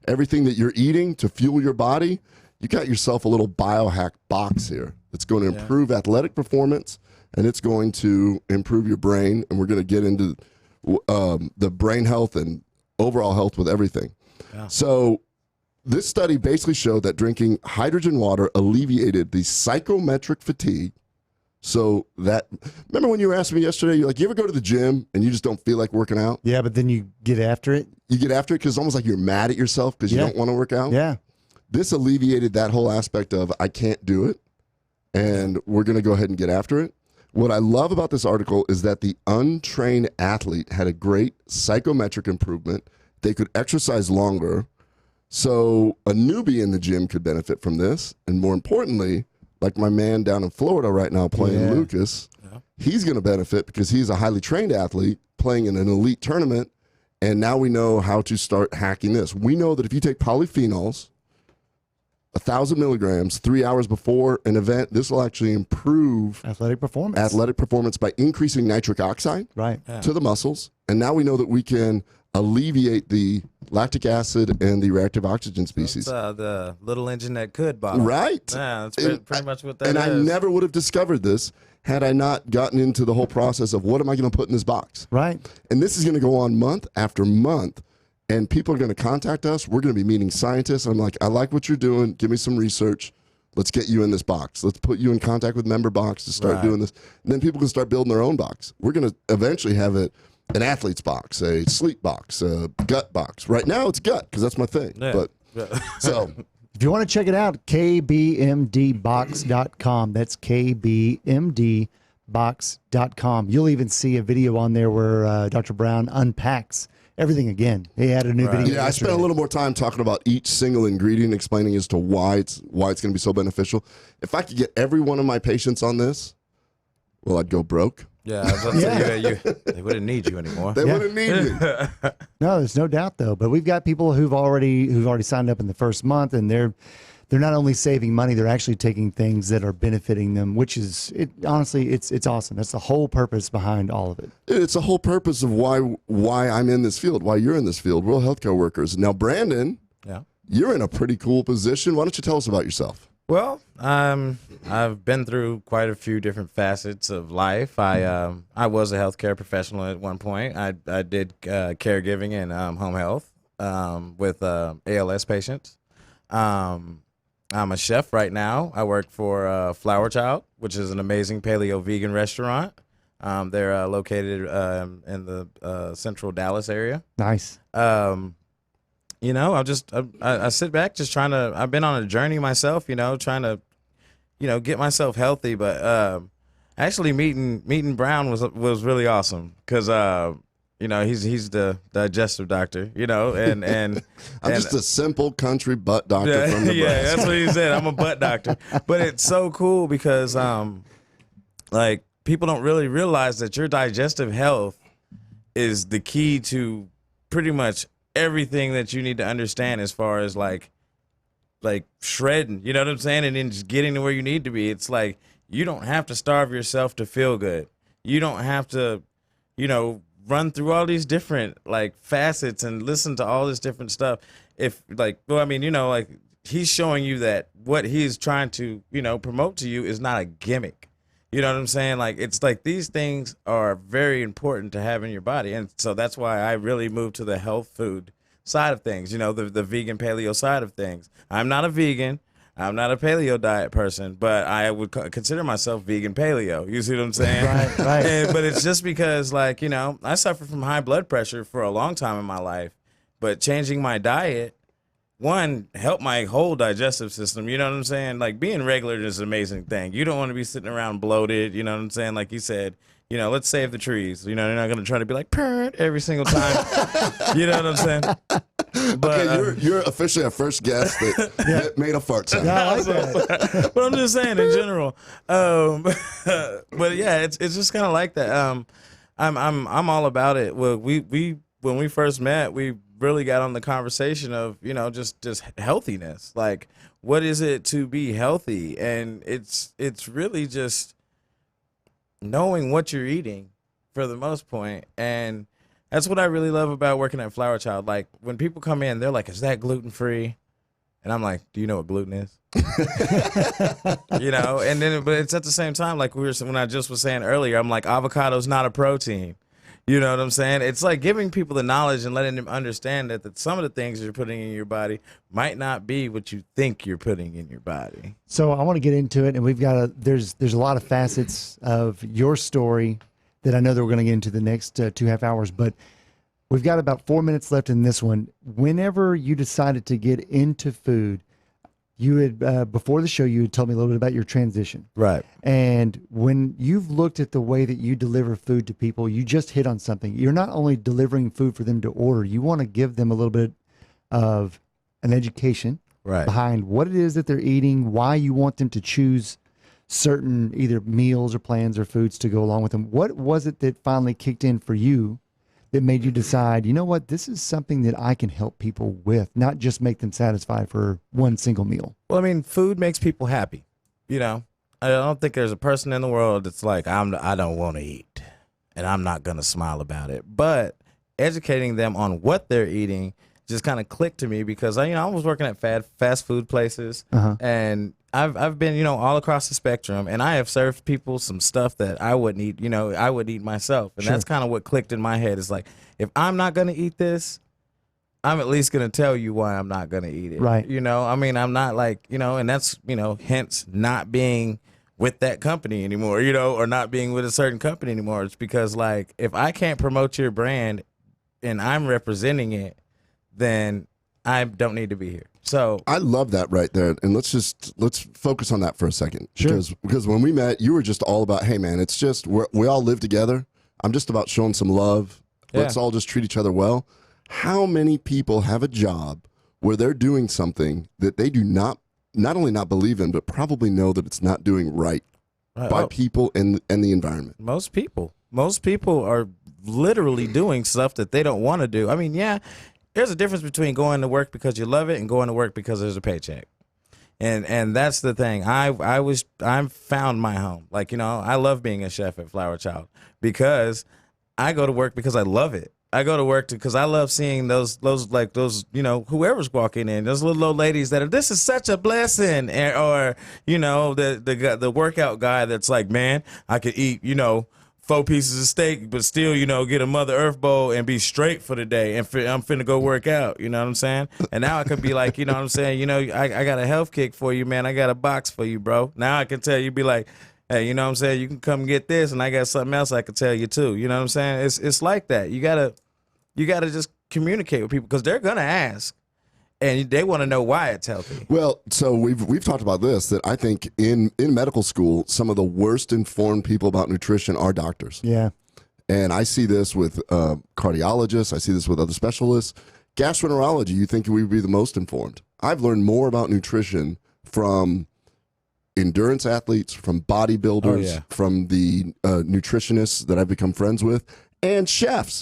[SPEAKER 3] everything that you're eating to fuel your body. You got yourself a little biohack box here that's going to improve athletic performance, and it's going to improve your brain, and we're going to get into the brain health and overall health with everything. Yeah. So this study basically showed that drinking hydrogen water alleviated the psychometric fatigue. So that, remember when you were asking me yesterday, you're like, you ever go to the gym and you just don't feel like working out?
[SPEAKER 2] Yeah, but then you get after it.
[SPEAKER 3] You get after it because it's almost like you're mad at yourself because you don't want to work out.
[SPEAKER 2] Yeah.
[SPEAKER 3] This alleviated that whole aspect of I can't do it, and we're going to go ahead and get after it. What I love about this article is that the untrained athlete had a great psychometric improvement. They could exercise longer. So a newbie in the gym could benefit from this. And more importantly, like my man down in Florida right now playing Lucas, he's going to benefit because he's a highly trained athlete playing in an elite tournament. And now we know how to start hacking this. We know that if you take polyphenols, 1,000 milligrams, 3 hours before an event, this will actually improve
[SPEAKER 2] athletic performance
[SPEAKER 3] by increasing nitric oxide to the muscles. And now we know that we can alleviate the lactic acid and the reactive oxygen species.
[SPEAKER 7] That's, the little engine that could, Bob.
[SPEAKER 3] Right.
[SPEAKER 7] Yeah, that's pretty much what that
[SPEAKER 3] is. And I never would have discovered this had I not gotten into the whole process of what am I going to put in this box?
[SPEAKER 2] Right.
[SPEAKER 3] And this is going to go on month after month. And people are going to contact us. We're going to be meeting scientists. I'm like, I like what you're doing. Give me some research. Let's get you in this box. Let's put you in contact with Member Box to start doing this. And then people can start building their own box. We're going to eventually have it an athlete's box, a sleep box, a gut box. Right now it's gut because that's my thing.
[SPEAKER 7] Yeah.
[SPEAKER 3] But so
[SPEAKER 2] if you want to check it out, kbmdbox.com. That's kbmdbox.com. You'll even see a video on there where Dr. Brown unpacks everything again. He had a new video.
[SPEAKER 3] Yeah, I spent a little more time talking about each single ingredient, explaining as to why it's going to be so beneficial. If I could get every one of my patients on this, well, I'd go broke.
[SPEAKER 7] Yeah, I was about to say, they wouldn't need you anymore.
[SPEAKER 3] They wouldn't need me.
[SPEAKER 2] No, there's no doubt though. But we've got people who've already signed up in the first month, and they're not only saving money, they're actually taking things that are benefiting them, which is honestly, it's awesome. That's the whole purpose behind all of it.
[SPEAKER 3] It's the whole purpose of why I'm in this field, why you're in this field. We're all healthcare workers. Now, Brandon, you're in a pretty cool position. Why don't you tell us about yourself?
[SPEAKER 7] Well, I've been through quite a few different facets of life. I was a healthcare professional at one point. I did caregiving and home health with ALS patients. I'm a chef right now. I work for Flower Child, which is an amazing paleo vegan restaurant. They're located in the central Dallas area.
[SPEAKER 2] Nice.
[SPEAKER 7] You know, I sit back just trying to, I've been on a journey myself, trying to, get myself healthy. But actually meeting Brown was really awesome because, he's the digestive doctor, and
[SPEAKER 3] I'm just a simple country butt doctor from Nebraska.
[SPEAKER 7] Yeah, that's what he said. I'm a butt doctor. But it's so cool because, people don't really realize that your digestive health is the key to pretty much everything that you need to understand as far as like shredding, you know what I'm saying? And then just getting to where you need to be. It's like, you don't have to starve yourself to feel good. You don't have to, run through all these different like facets and listen to all this different stuff. If he's showing you that what he's trying to, promote to you is not a gimmick. You know what I'm saying? Like, it's like these things are very important to have in your body. And so that's why I really moved to the health food side of things, the vegan paleo side of things. I'm not a vegan. I'm not a paleo diet person, but I would consider myself vegan paleo. You see what I'm saying?
[SPEAKER 2] Right.
[SPEAKER 7] But it's just because, like, I suffered from high blood pressure for a long time in my life, but changing my diet, one, helped my whole digestive system. You know what I'm saying? Like, being regular is an amazing thing. You don't want to be sitting around bloated. You know what I'm saying? Like you said, let's save the trees. You're not going to try to be like, parent every single time. You know what I'm saying? But,
[SPEAKER 3] okay, you're officially our first guest that made a fart sound.
[SPEAKER 2] Yeah, I like that.
[SPEAKER 7] But I'm just saying in general. But yeah, it's just kind of like that. I'm all about it. Well, we when we first met, we really got on the conversation of just healthiness. Like, what is it to be healthy? And it's really just knowing what you're eating for the most point. And that's what I really love about working at Flower Child. Like, when people come in, they're like, is that gluten free? And I'm like, do you know what gluten is? And then, but it's at the same time, like when I just was saying earlier, I'm like, avocado's not a protein. You know what I'm saying? It's like giving people the knowledge and letting them understand that some of the things you're putting in your body might not be what you think you're putting in your body.
[SPEAKER 2] So I want to get into it, and we've got there's a lot of facets of your story that I know that we're going to get into the next 2.5 hours, but we've got about 4 minutes left in this one. Whenever you decided to get into food, you had, before the show, you had told me a little bit about your transition.
[SPEAKER 7] Right.
[SPEAKER 2] And when you've looked at the way that you deliver food to people, you just hit on something. You're not only delivering food for them to order, you want to give them a little bit of an education behind what it is that they're eating, why you want them to choose certain either meals or plans or foods to go along with them. What was it that finally kicked in for you that made you decide, you know what, this is something that I can help people with, not just make them satisfied for one single meal?
[SPEAKER 7] Well, I mean, food makes people happy. I don't think there's a person in the world that's like, I don't want to eat, and I'm not going to smile about it. But educating them on what they're eating just kind of clicked to me because I was working at fast food places, and I've been, all across the spectrum, and I have served people some stuff that I wouldn't eat, I would eat myself. And that's kind of what clicked in my head. Is like, if I'm not going to eat this, I'm at least going to tell you why I'm not going to eat it.
[SPEAKER 2] Right.
[SPEAKER 7] I'm not like, and that's, hence not being with that company anymore, or not being with a certain company anymore. It's because, like, if I can't promote your brand and I'm representing it, then I don't need to be here. So
[SPEAKER 3] I love that right there. And let's focus on that for a second.
[SPEAKER 2] Sure.
[SPEAKER 3] Because when we met, you were just all about, hey man, it's just we all live together. I'm just about showing some love.
[SPEAKER 7] Yeah.
[SPEAKER 3] Let's all just treat each other well. How many people have a job where they're doing something that they do not only not believe in, but probably know that it's not doing right by people and the environment?
[SPEAKER 7] Most people are literally doing stuff that they don't want to do. I mean, yeah, there's a difference between going to work because you love it and going to work because there's a paycheck. And that's the thing. I found my home. Like, I love being a chef at Flower Child because I go to work because I love it. I go to work because I love seeing those whoever's walking in, those little old ladies that are, this is such a blessing, or the workout guy that's like, man, I could eat 4 pieces of steak, but still, get a Mother Earth bowl and be straight for the day. And I'm finna go work out. You know what I'm saying? And now I could be like, you know what I'm saying? I got a health kick for you, man. I got a box for you, bro. Now I can tell you, be like, hey, you know what I'm saying? You can come get this, and I got something else I can tell you too. You know what I'm saying? It's like that. You gotta just communicate with people because they're gonna ask. And they want to know why it's healthy. Well,
[SPEAKER 3] so we've talked about this, that I think in medical school, some of the worst informed people about nutrition are doctors.
[SPEAKER 2] Yeah.
[SPEAKER 3] And I see this with cardiologists. I see this with other specialists. Gastroenterology, you think we would be the most informed. I've learned more about nutrition from endurance athletes, from bodybuilders,
[SPEAKER 7] Oh, yeah.
[SPEAKER 3] from the nutritionists that I've become friends with, and chefs.